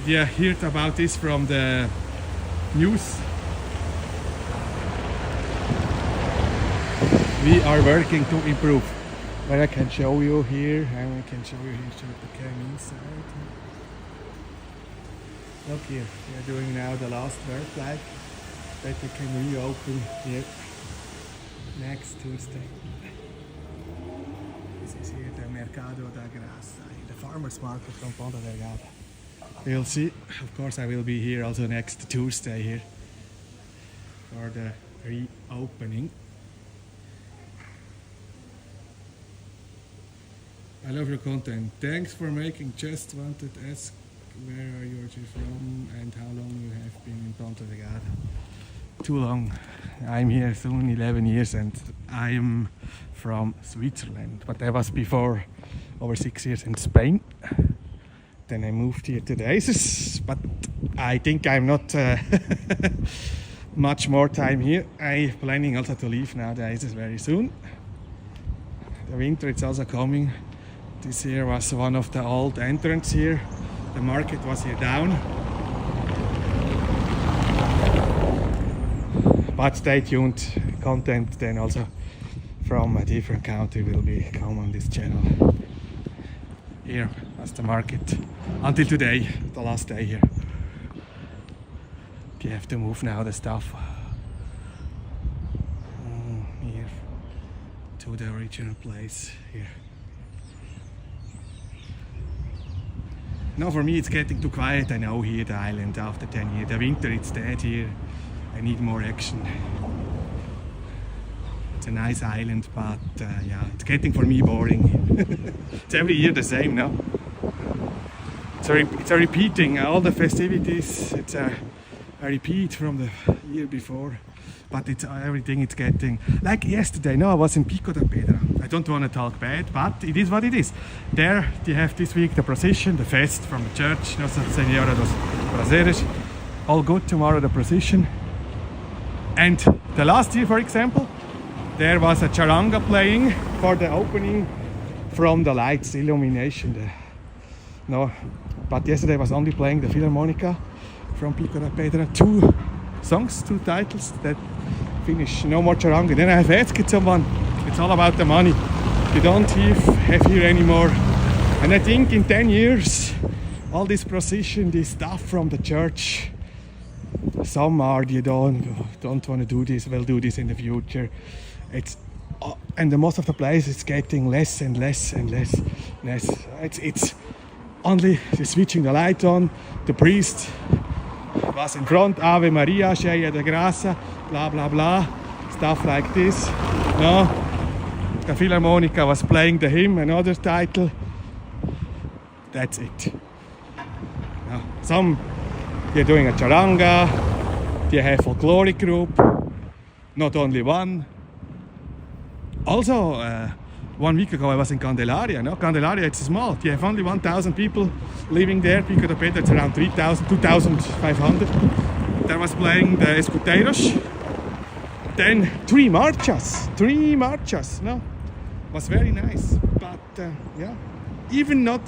They heard about this from the news. We are working to improve. But I can show you here, and I can show you here, so the came inside. Look here, we are doing now the last work, like that we can reopen here next Tuesday. This is here the Mercado da Graça, the farmers market from Ponta Delgada. We'll see. Of course, I will be here also next Tuesday here for the reopening. I love your content. Thanks for making. Just wanted to ask, where are you originally from and how long you have been in Ponta Delgada? Too long. I'm here soon 11 years and I'm from Switzerland. But I was before over 6 years in Spain. Then I moved here to the Azores. But I think I'm not much more time here. I'm planning also to leave now the Azores very soon. The winter is also coming. This here was one of the old entrances here. The market was here down. But stay tuned, content then also from a different country will be come on this channel. Here was the market until today, the last day here. You have to move now the stuff here to the original place here. Now for me it's getting too quiet, I know here the island after 10 years. The winter it's dead here, I need more action. It's a nice island, but yeah, it's getting for me boring. It's every year the same now. It's a repeating, all the festivities, it's a repeat from the year before. But it's everything it's getting. Like yesterday, no, I was in Pico da Pedra. I don't want to talk bad, but it is what it is. There they have this week the procession, the fest from the church, Nossa Senhora dos Prazeres. All good, tomorrow the procession. And the last year, for example, there was a charanga playing for the opening from the lights, illumination. No, but yesterday was only playing the Philharmonica from Pico da Pedra. 2 songs, 2 titles that finish, no more charanga. Then I have asked someone, it's all about the money. You don't have here anymore. And I think in 10 years, all this procession, this stuff from the church, some are, you don't want to do this, will do this in the future. It's and the most of the place is getting less and less and less. It's only switching the light on, the priest was in front, Ave Maria, Cheia de Graça, blah blah blah, stuff like this. No, the Philharmonica was playing the hymn, another title. That's it. No. Some they're doing a charanga, they have folkloric group, not only one. Also, 1 week ago I was in Candelaria. No, Candelaria it's small. They have only 1,000 people living there. Pico da Pedra it's around 3,000, 2,500. There was playing the Escuteiros. Then 3 marchas. No, was very nice. But yeah, even not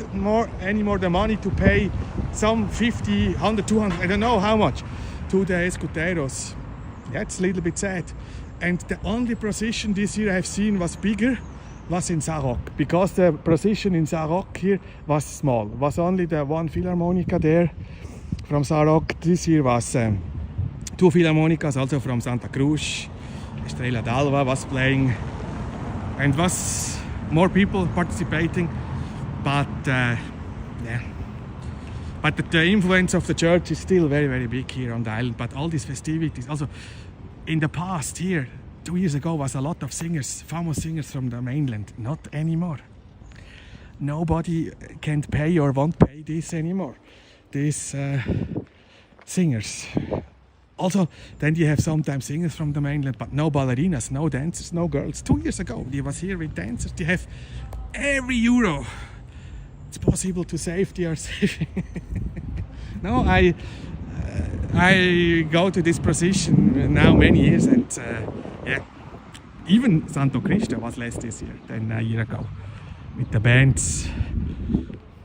anymore the money to pay some 50, 100, 200. I don't know how much to the Escuteiros. Yeah, it's a little bit sad. And the only procession this year I've seen was bigger. Was in Sao Roque, because the procession in Sao Roque here was small. Was only the 1 Philharmonica there from Sao Roque. This year was 2 Philharmonicas, also from Santa Cruz. Estrela d'Alva was playing, and was more people participating. But yeah, but the influence of the church is still very, very big here on the island. But all these festivities, also in the past here, 2 years ago was a lot of singers, famous singers from the mainland. Not anymore. Nobody can pay or won't pay this anymore. These singers, Also, then you have sometimes singers from the mainland, but no ballerinas, no dancers, no girls. 2 years ago, they was here with dancers. They have every euro it's possible to save. They are saving. No, I go to this position now many years, and yeah, even Santo Cristo was less this year than a year ago with the bands,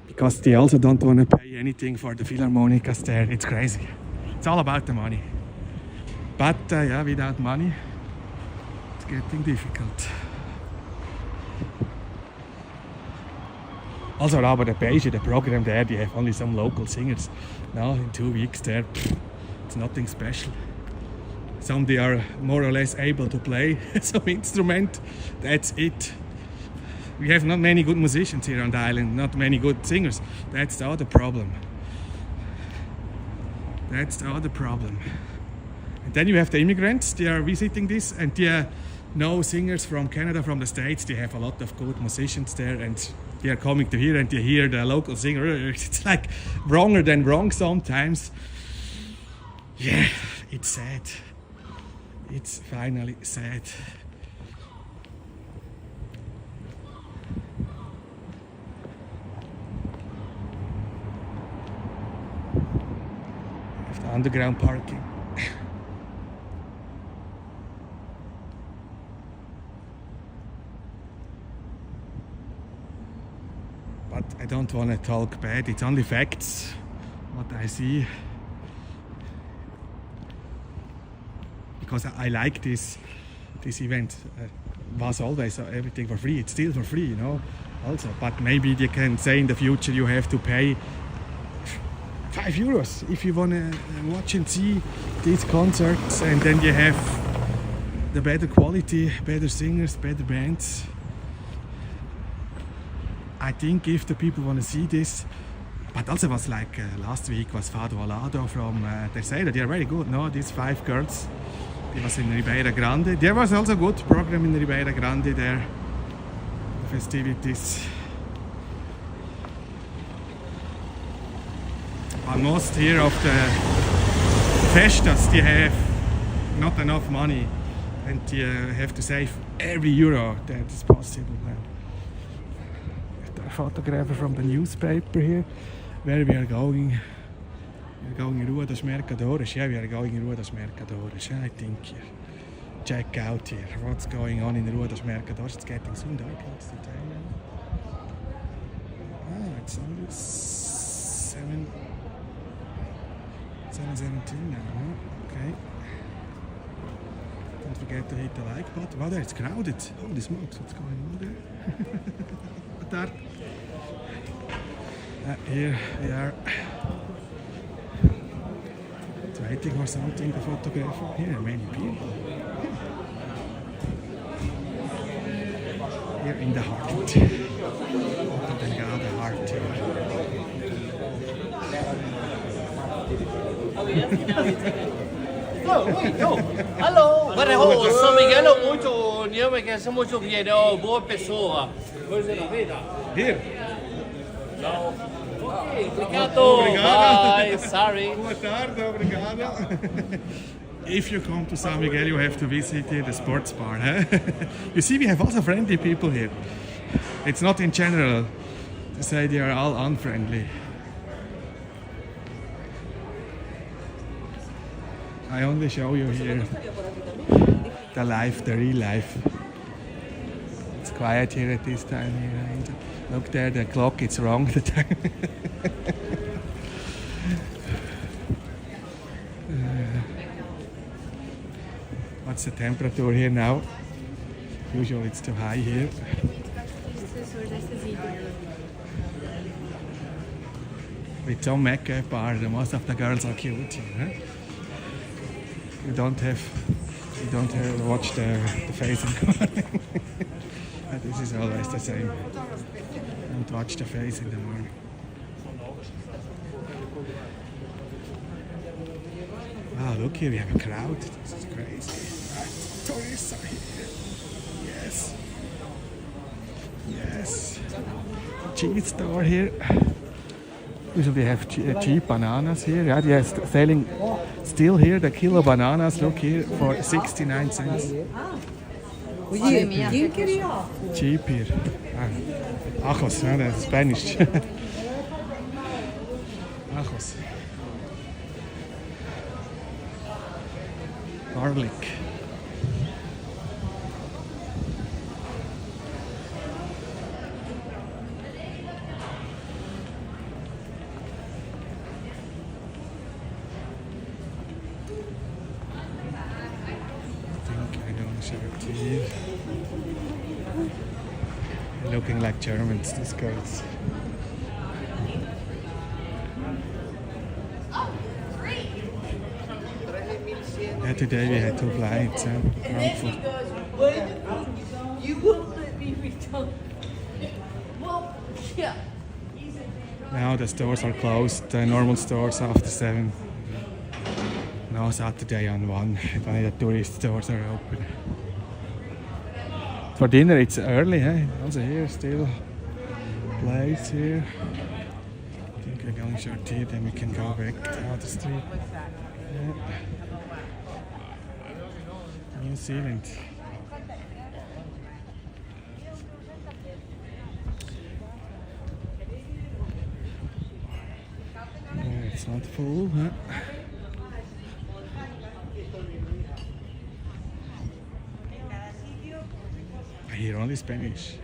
because they also don't want to pay anything for the Philharmonicas there. It's crazy. It's all about the money. But yeah, without money, it's getting difficult. Also, Rabo de Peixe, the program there, they have only some local singers. Now, in 2 weeks there, it's nothing special. Some they are more or less able to play some instrument. That's it. We have not many good musicians here on the island, not many good singers. That's the other problem. That's the other problem. And then you have the immigrants, they are visiting this, and they know singers from Canada, from the States. They have a lot of good musicians there, and they are coming to here and they hear the local singer. It's like wronger than wrong sometimes. Yeah, it's sad. It's finally sad. The underground parking. But I don't want to talk bad, it's only facts, what I see. Because I like this event. Was always everything for free, it's still for free, you know, also. But maybe they can say in the future you have to pay €5 if you want to watch and see these concerts, and then you have the better quality, better singers, better bands. I think if the people want to see this, but also was like last week was Fado Alado from Terceira. They are very good, no? These 5 girls. It was in Ribeira Grande. There was also a good program in Ribeira Grande there. Festivities. But most here of the festas, they have not enough money, and they have to save every euro that is possible. A photographer from the newspaper here, where we are going. We are going Rua dos Mercadores. Yeah, we are going Rua dos Mercadores. I think here. Check out here what's going on in Rua dos Mercadores. It's getting soon dark. What's the time now? Ah, it's only 7:17 now. Huh? Okay. Don't forget to hit the like button. Wow, there it's crowded. Holy smokes, what's going on there? There. Here we are. It's waiting for something, the photographer. Here, many people. Here in the heart. Ponta Delgada heart. Alô, valeu, São Miguel é muito, eu me quero muito bem, boa pessoa. Coisa na vida. Here. Tchau. Obrigado. Bye. Sorry. Boa tarde, obrigado. If you come to Sao Miguel, you have to visit here the sports bar. Huh? You see, we have also friendly people here. It's not in general to say they are all unfriendly. I only show you here the life, the real life. It's quiet here at this time here. Look there, the clock, it's wrong the time. What's the temperature here now? Usually it's too high here. With some makeup most of the girls are cute here. Huh? You don't have to watch the face in the morning. This is always the same. Don't watch the face in the morning. Wow, look here, we have a crowd. This is crazy. Tourists are here. Yes. Yes. Cheese store here. Usually have cheap bananas here. Yeah, they are selling Still here, the kilo bananas, look here, for 69 cents. Cheap here. Ajos, no, that's Spanish. Ajos. Garlic. Here. Looking like Germans, these girls. Yeah, today we had 2 flights, Frankfurt. You won't let me return. Well, yeah. Now the stores are closed, the normal stores after 7. Now Saturday on 1, only the tourist stores are open. For dinner it's early, eh? Also here still place here. I think we're going short here, then we can go back down the street. Yeah. New Zealand. Yeah, it's not full, huh? I hear only Spanish.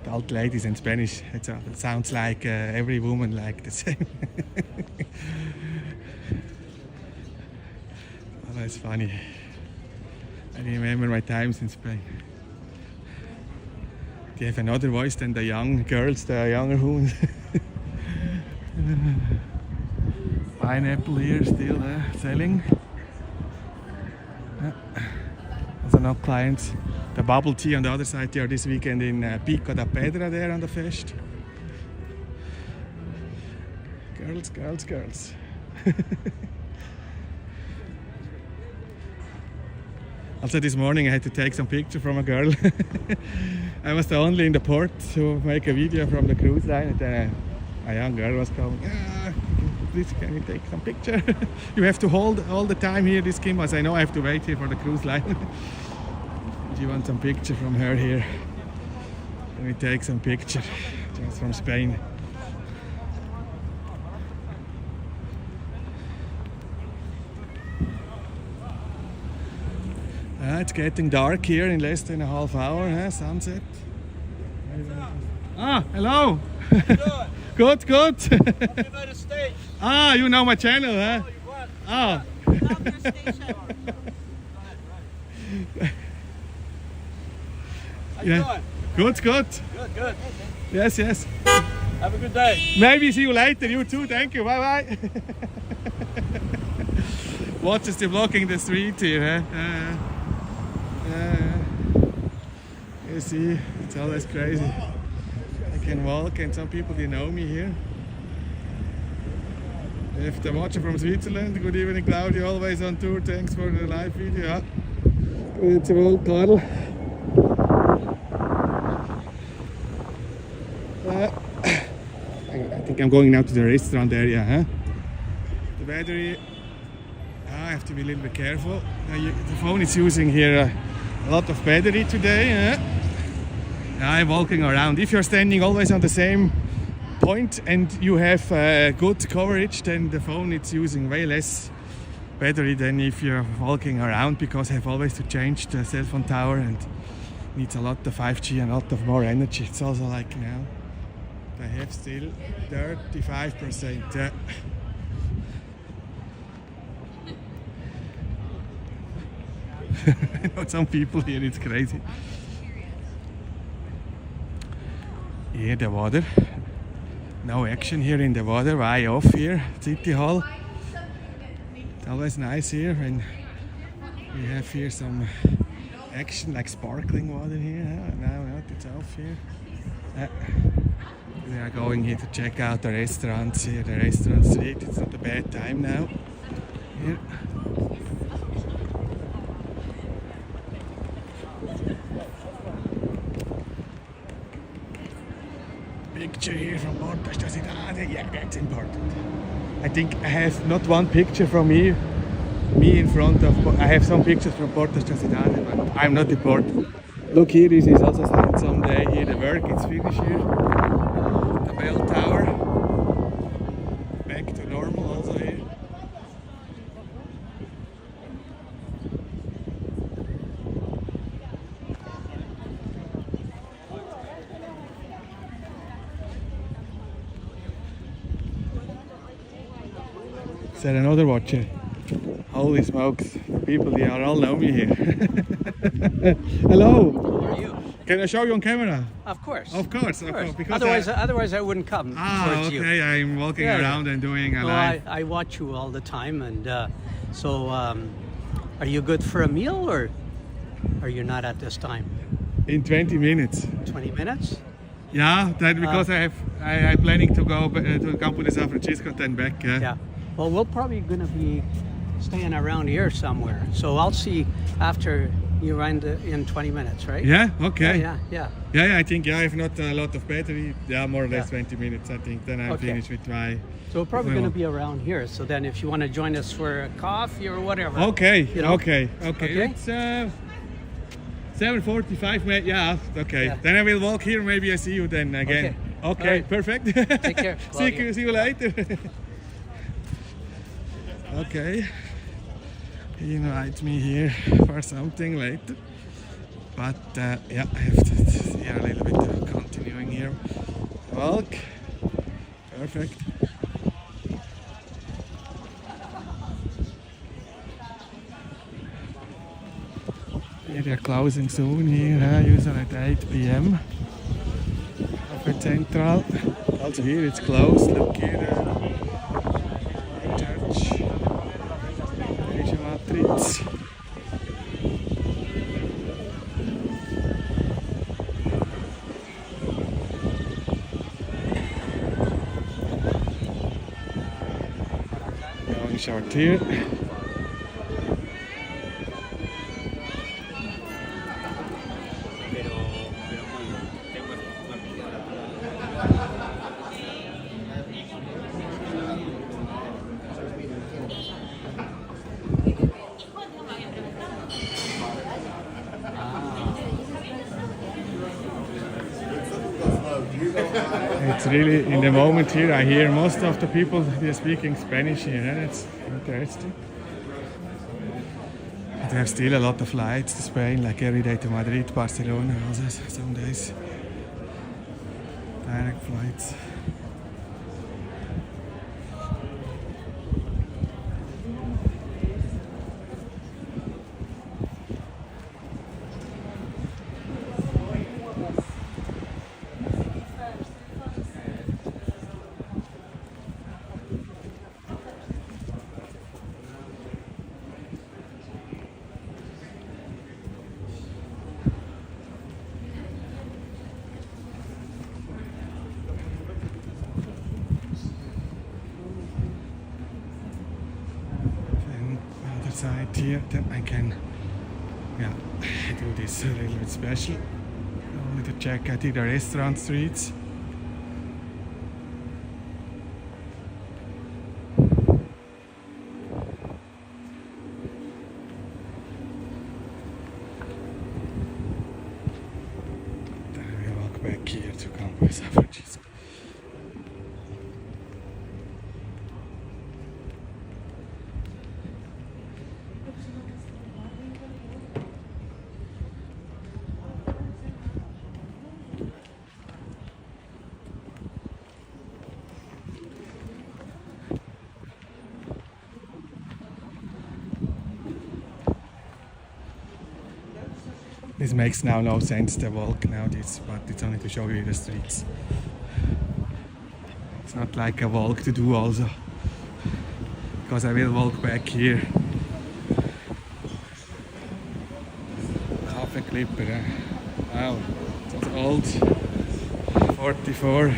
The old ladies in Spanish, it sounds like every woman like the same. Oh, that's funny. I remember my times in Spain. They have another voice than the young girls, the younger women. Pineapple here still selling. Also no clients. The bubble tea on the other side here this weekend in Pico da Pedra there on the fest. Girls, girls, girls. Also this morning I had to take some picture from a girl. I was the only in the port to make a video from the cruise line, and then a young girl was coming. Please can you take some picture? You have to hold all the time here this gimbal. I know I have to wait here for the cruise line. Do you want some picture from her here? Can we take some picture? Just from Spain. It's getting dark here in less than a half hour, huh? Sunset. Ah, hello. Good, good. Ah, you know my channel, huh? Ah. How you doing? Good, good. Good, good. Yes, yes. Have a good day. Maybe see you later. You too. Thank you. Bye bye. Watch us blocking the street here, huh? You see, it's always crazy. I can walk, and some people they know me here. If the watcher from Switzerland, good evening Claudia, always on tour, thanks for the live video. It's a old Carl. I think I'm going now to the restaurant area, huh? The battery, I have to be a little bit careful. The phone is using here a lot of battery today. I'm walking around. If you're standing always on the same point and you have good coverage, then the phone is using way less battery than if you're walking around, because I have always to change the cell phone tower and needs a lot of 5G and a lot of more energy. It's also like now I have still 35%. I know some people here, it's crazy. Here the water. No action here in the water, way off here, City Hall. It's always nice here when we have here some action, like sparkling water here. Now not, it's off here. We are going here to check out the restaurants here, the restaurant street. It's not a bad time now. Here. Big picture here from Porta Delgada. Yeah, that's important. I think I have not one picture from me in front of. I have some pictures from Porta Delgada, but I'm not important. Look here, this is also signed someday. Here the work is finished here. The bell tower. Back to normal also here. Is there another watcher? Holy smokes, people, they are all know me here. Hello! How are you? Can I show you on camera? Of course. Of course. Because Otherwise, I wouldn't come towards you. okay, I'm walking around and doing a live. I watch you all the time, and are you good for a meal, or are you not at this time? In 20 minutes. 20 minutes? Yeah, that because I'm planning to go to Campo de San Francisco and then back. Yeah. Well, we're probably going to be staying around here somewhere, so I'll see after you run in 20 minutes, right? Yeah. Okay. Yeah. Yeah. I think I have not a lot of battery. Yeah, more or less 20 minutes. I think then I'm finished with my. So we're probably going to be around here. So then, if you want to join us for a coffee or whatever. Okay. You know? Okay. It's 7:45. Yeah. Okay. Yeah. Then I will walk here. Maybe I see you then again. Okay. Right. Perfect. Take care. See you later. Okay. He invites me here for something later. But yeah, I have to see a little bit of continuing here. Walk. Perfect. Here they're closing soon here, usually at 8 p.m. Cafe Central. Also here it's closed. Look here. Church. Asia Matrix. Going short here. It's really, in the moment here, I hear most of the people, they're speaking Spanish here, and it's interesting. But they have still a lot of flights to Spain, like every day to Madrid, Barcelona, also some days. Direct flights. Side here, then I can do this a little bit special. Only to check out the restaurant streets. Then I will walk back here to Campo de San Francisco. This makes now no sense, the walk now, but it's only to show you the streets. It's not like a walk to do also, because I will walk back here. Cafe Clipper, wow, it's old, 44.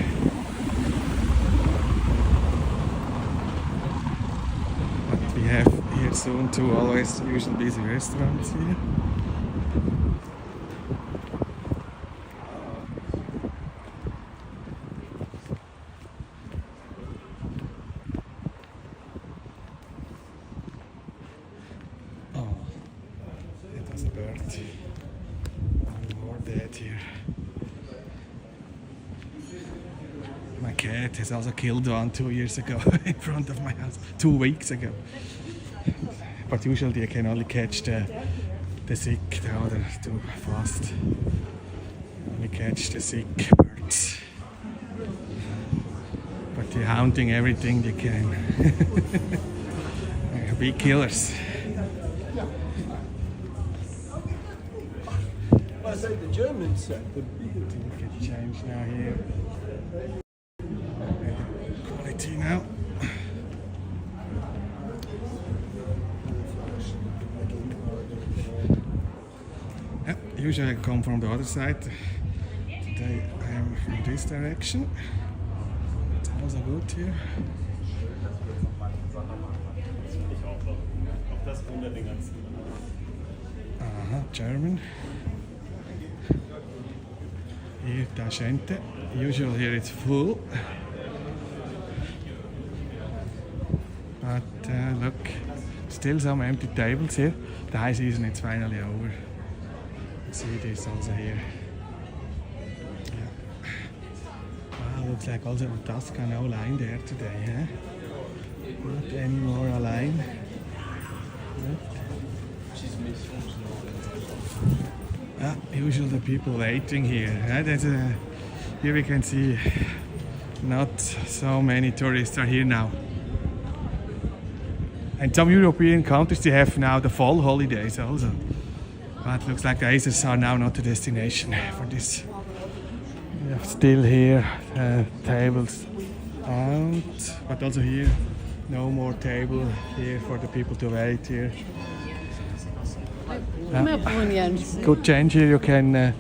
But we have here soon two always usually busy restaurants here. One more dead here. My cat has also killed one 2 years ago in front of my house, 2 weeks ago. But usually I can only catch the sick, the other too fast. Only catch the sick birds. But they're hunting everything they can. Big killers. I say the Germans said the Look at change now here. Quality now. Yeah, usually I come from the other side. Today I am from this direction. It's also good here. German. Here, Tashente. Usually here it's full. But look, still some empty tables here. The high season is finally over. You see this also here. Yeah. Wow, looks like also in Tosca no line there today, huh? Not anymore a line. Usually the people waiting here. Here we can see not so many tourists are here now. And some European countries, they have now the fall holidays also. But looks like the Azores are now not a destination for this. We have still here tables out, but also here no more table here for the people to wait here. Good change here. You can. There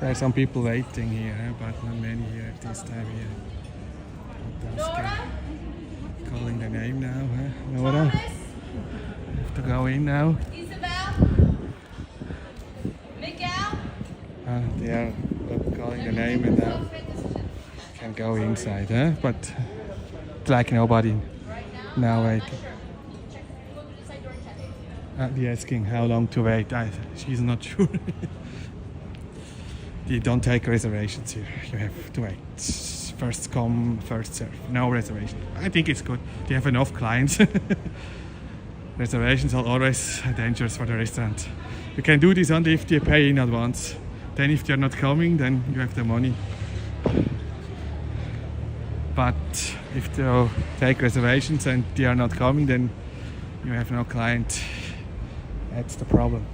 are some people waiting here, but not many here at this time here. Calling the name now, huh? Nora. Have to go in now. Isabel? Miguel? They are calling the name and now can go inside, huh? But it's like nobody now waiting. They're asking how long to wait. She's not sure. You don't take reservations here. You have to wait. First come, first serve. No reservation. I think it's good. They have enough clients. Reservations are always dangerous for the restaurant. You can do this only if you pay in advance. Then if they're not coming, then you have the money. But if you take reservations and they are not coming, then you have no client. That's the problem.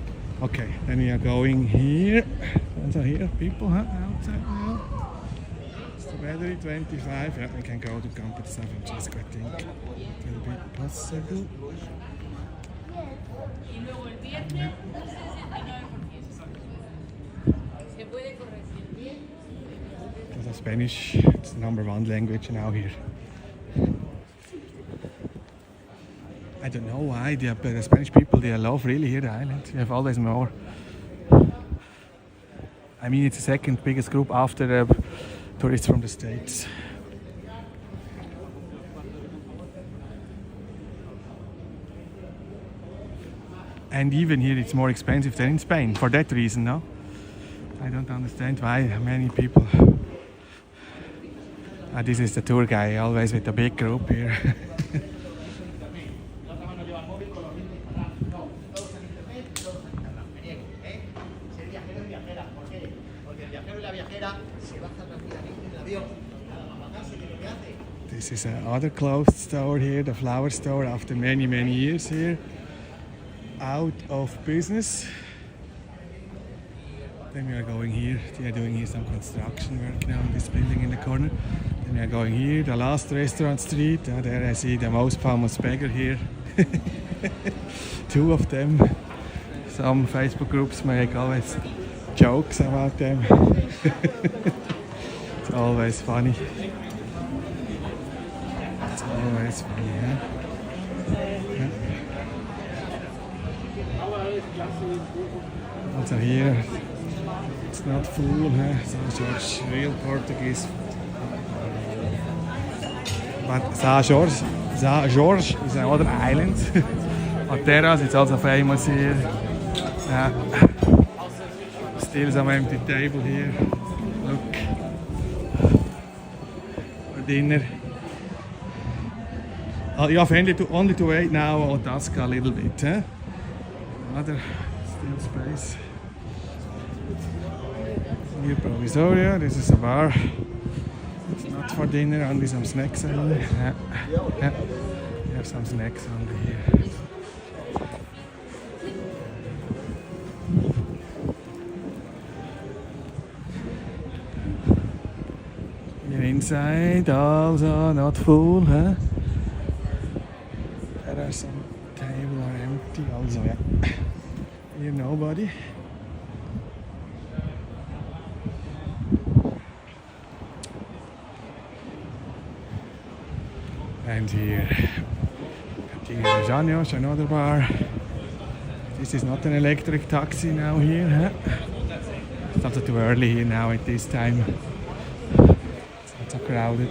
Okay, then we are going here. Also here, people outside now. It's the weather 25. Yeah, we can go to Campo de San Francisco, I think. It will be possible. Because Spanish, it's the #1 language now here. I don't know why the Spanish people, they love really here the island. You have always more. I mean, it's the second biggest group after the tourists from the States. And even here it's more expensive than in Spain, for that reason, no? I don't understand why many people... this is the tour guy, always with a big group here. This is another closed store here, the flower store, after many years here. Out of business. Then we are going here. They are doing here some construction work now in this building in the corner. Then we are going here, the last restaurant street. There I see the most famous beggar here. 2 of them. Some Facebook groups make always jokes about them. It's always funny. It's always funny, huh? Also here, it's not full, huh? So George, real Portuguese. But Sao Jorge is another island. But Terras, it's also famous here. Still some empty table here. Look. For dinner. You have only to wait now or dusk a little bit. Huh? Another still space. Here Provisoria, this is a bar. It's not for dinner, only some snacks only. Yeah. Yeah. We have some snacks only here. Here inside also not full, huh? There are some tables are empty also, yeah. Here nobody. And here, Janjo's, another bar. This is not an electric taxi now here, huh? It's also too early here now at this time. It's not so crowded.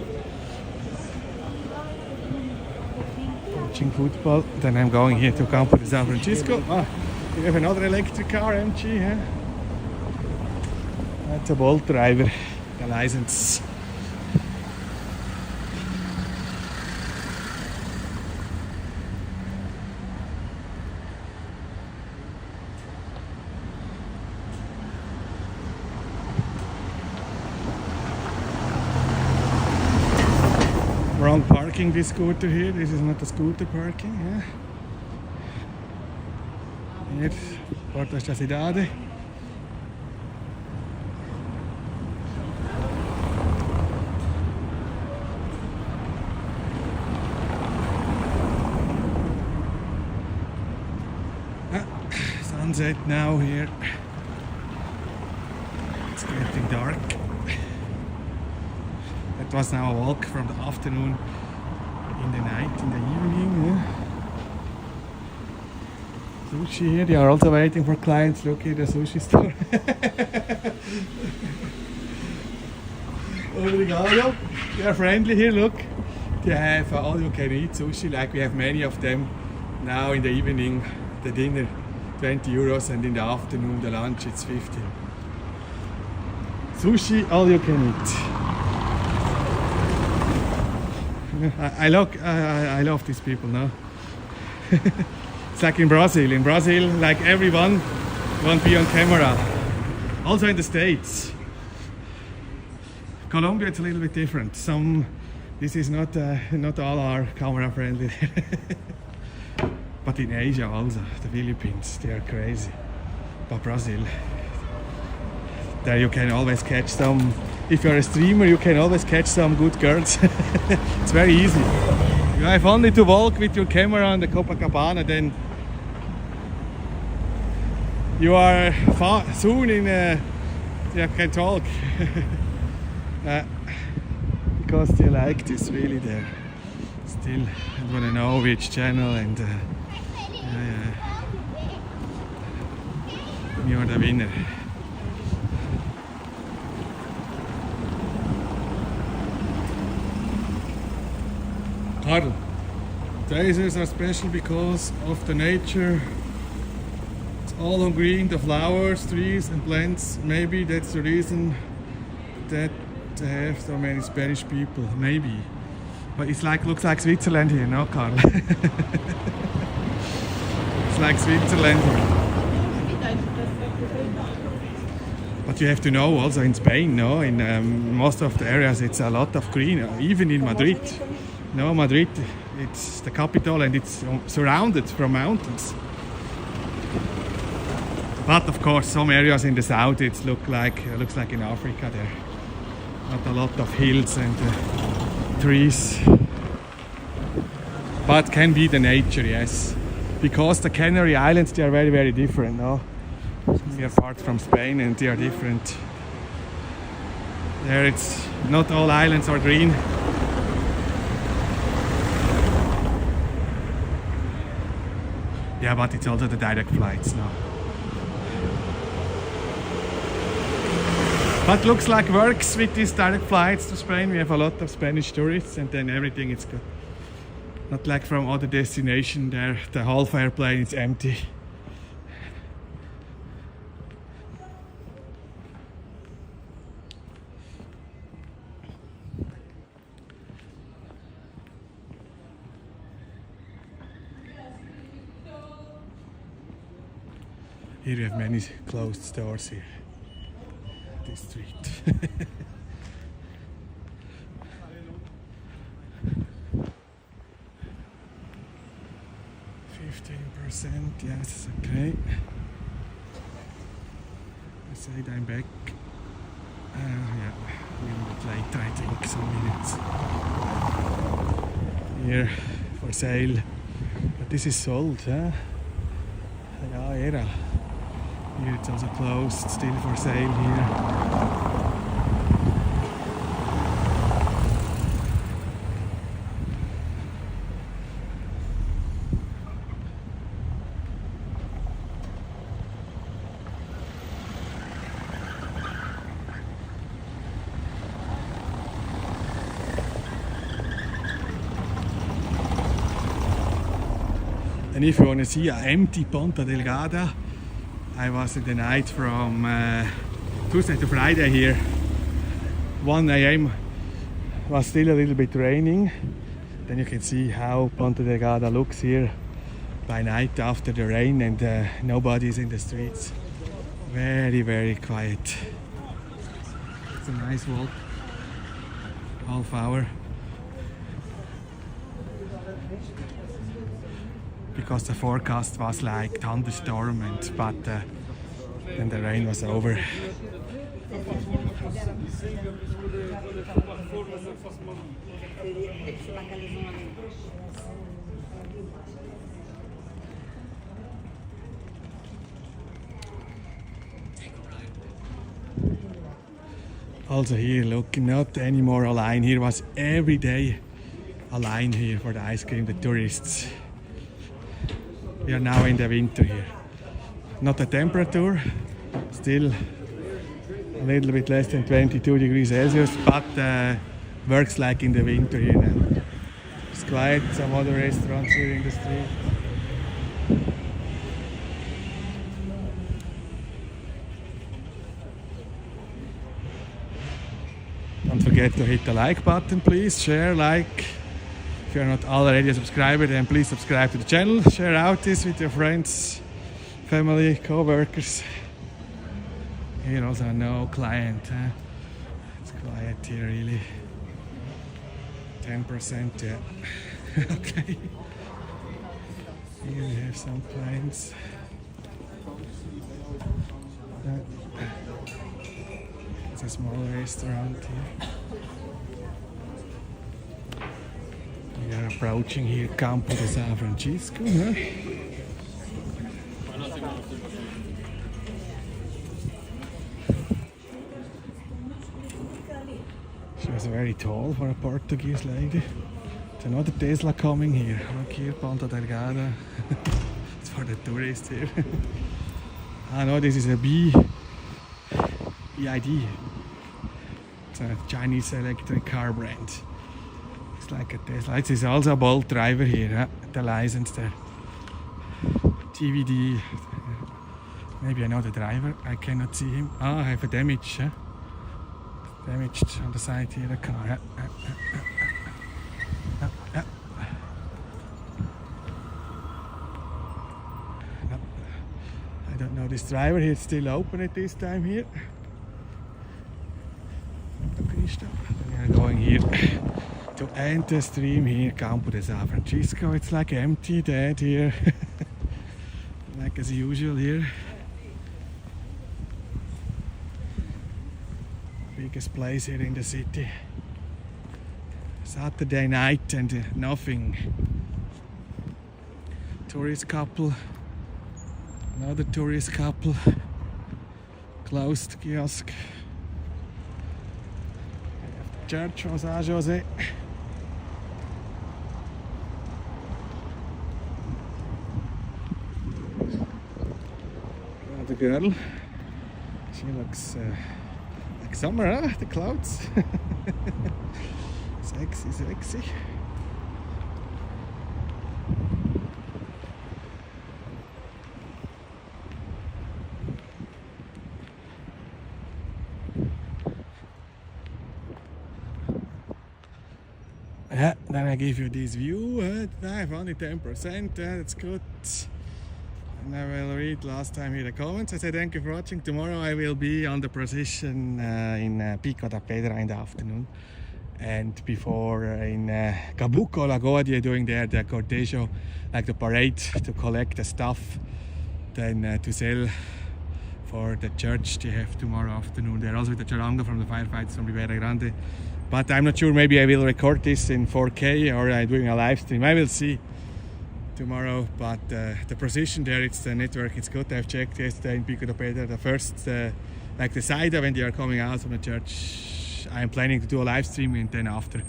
Watching football. Then I'm going here to Campo de San Francisco. Ah, we have another electric car, MG, huh? That's a Bolt driver, the license. Wrong parking this scooter here. This is not a scooter parking. Yeah. Here, Porta Delgada. Sunset now here. It's getting dark. It was now a walk from the afternoon in the night, in the evening. Yeah. Sushi here, they are also waiting for clients. Look here, the sushi store. Obrigado. They are friendly here, look. They have all you can eat sushi, like we have many of them now in the evening. The dinner, 20 euros, and in the afternoon, the lunch, it's 15. Sushi, all you can eat. I love these people now. It's like in Brazil. In Brazil, like everyone won't be on camera. Also in the States. Colombia, it's a little bit different. This is not all are camera friendly. But in Asia also, the Philippines, they are crazy. But Brazil, there you can always catch some. If you're a streamer, you can always catch some good girls. It's very easy. You have only to walk with your camera on the Copacabana, then you are soon in. You can talk because they like this really there. Still, I want to know which channel and you're the winner. Karl, daisies are special because of the nature. It's all on green, the flowers, trees and plants. Maybe that's the reason that they have so many Spanish people. Maybe. But it's like, looks like Switzerland here, no, Karl? It's like Switzerland here. But you have to know also in Spain, no? In most of the areas it's a lot of green, even in Madrid. No, Madrid, it's the capital and it's surrounded from mountains. But of course, some areas in the south it looks like in Africa there. Not a lot of hills and trees. But can be the nature, yes. Because the Canary Islands, they are very, very different, no? We are apart from Spain and they are different. There it's not all islands are green. Yeah, but it's also the direct flights now. But looks like works with these direct flights to Spain. We have a lot of Spanish tourists and then everything is good. Not like from other destinations there, the half airplane is empty. Here you have many closed stores here. This street. 15%, yes, okay. I said I'm back. Yeah, a little bit later, I think, some minutes. Here for sale, but this is sold, huh? Yeah, era. Here it's also closed, still for sale here. And if you want to see an empty Ponta Delgada, I was in the night from Tuesday to Friday here. 1 a.m. was still a little bit raining. Then you can see how Ponta Delgada looks here by night after the rain, and nobody's in the streets. Very, very quiet. It's a nice walk, half hour. Because the forecast was like thunderstorm, but then the rain was over. Also here, look, not anymore a line. Here was every day a line here for the ice cream, the tourists. We are now in the winter here. Not the temperature, still a little bit less than 22 degrees Celsius, but works like in the winter here now. It's quiet, some other restaurants here in the street. Don't forget to hit the like button, please. Share, like. If you're not already a subscriber, then please subscribe to the channel. Share out this with your friends, family, co-workers. Here also no client. Huh? It's quiet here really. 10%, yeah. Okay. Here we have some clients. It's a small restaurant here. We are approaching here Campo de San Francisco. Huh? She was very tall for a Portuguese lady. It's another Tesla coming here. Look here, Ponta Delgada. It's for the tourists here. Ah no, this is a BID. It's a Chinese electric car brand. Like a Tesla. It is also a Bolt driver here, huh? The license there. TVD. Maybe I know the driver. I cannot see him. Ah, I have a damage. Huh? Damaged on the side here, the car. I don't know this driver here. It's still open at this time here. We are going here to end the stream here, Campo de San Francisco. It's like empty, dead here, like as usual here. Biggest place here in the city. Saturday night and nothing. Tourist couple, another tourist couple, closed kiosk. Church of San Jose. The girl, she looks like summer, huh? The clouds. Sexy, sexy. Yeah, then I give you this view. I have only 10%, that's good. And I will read last time here the comments. I say thank you for watching. Tomorrow I will be on the procession in Pico da Pedra in the afternoon. And before in Cabuco Lagoa, they're doing there the cortejo, like the parade, to collect the stuff, then to sell for the church they have tomorrow afternoon. They're also with the charanga from the firefighters from Ribeira Grande. But I'm not sure, maybe I will record this in 4K or I'm doing a live stream. I will see tomorrow. But the procession there, it's the network, it's good. I've checked yesterday in Pico da Pedra, the first, like the side when they are coming out from the church. I'm planning to do a live stream, and then after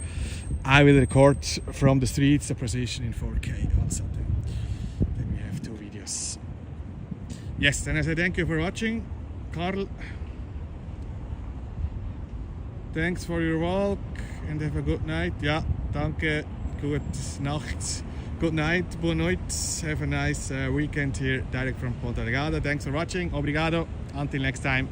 I will record from the streets the procession in 4K also. Then we have 2 videos. Yes, then I say thank you for watching. Karl, thanks for your walk and have a good night. Ja, danke, good Nacht. Good night, boa noite. Have a nice weekend here direct from Ponta Delgada. Thanks for watching. Obrigado. Until next time.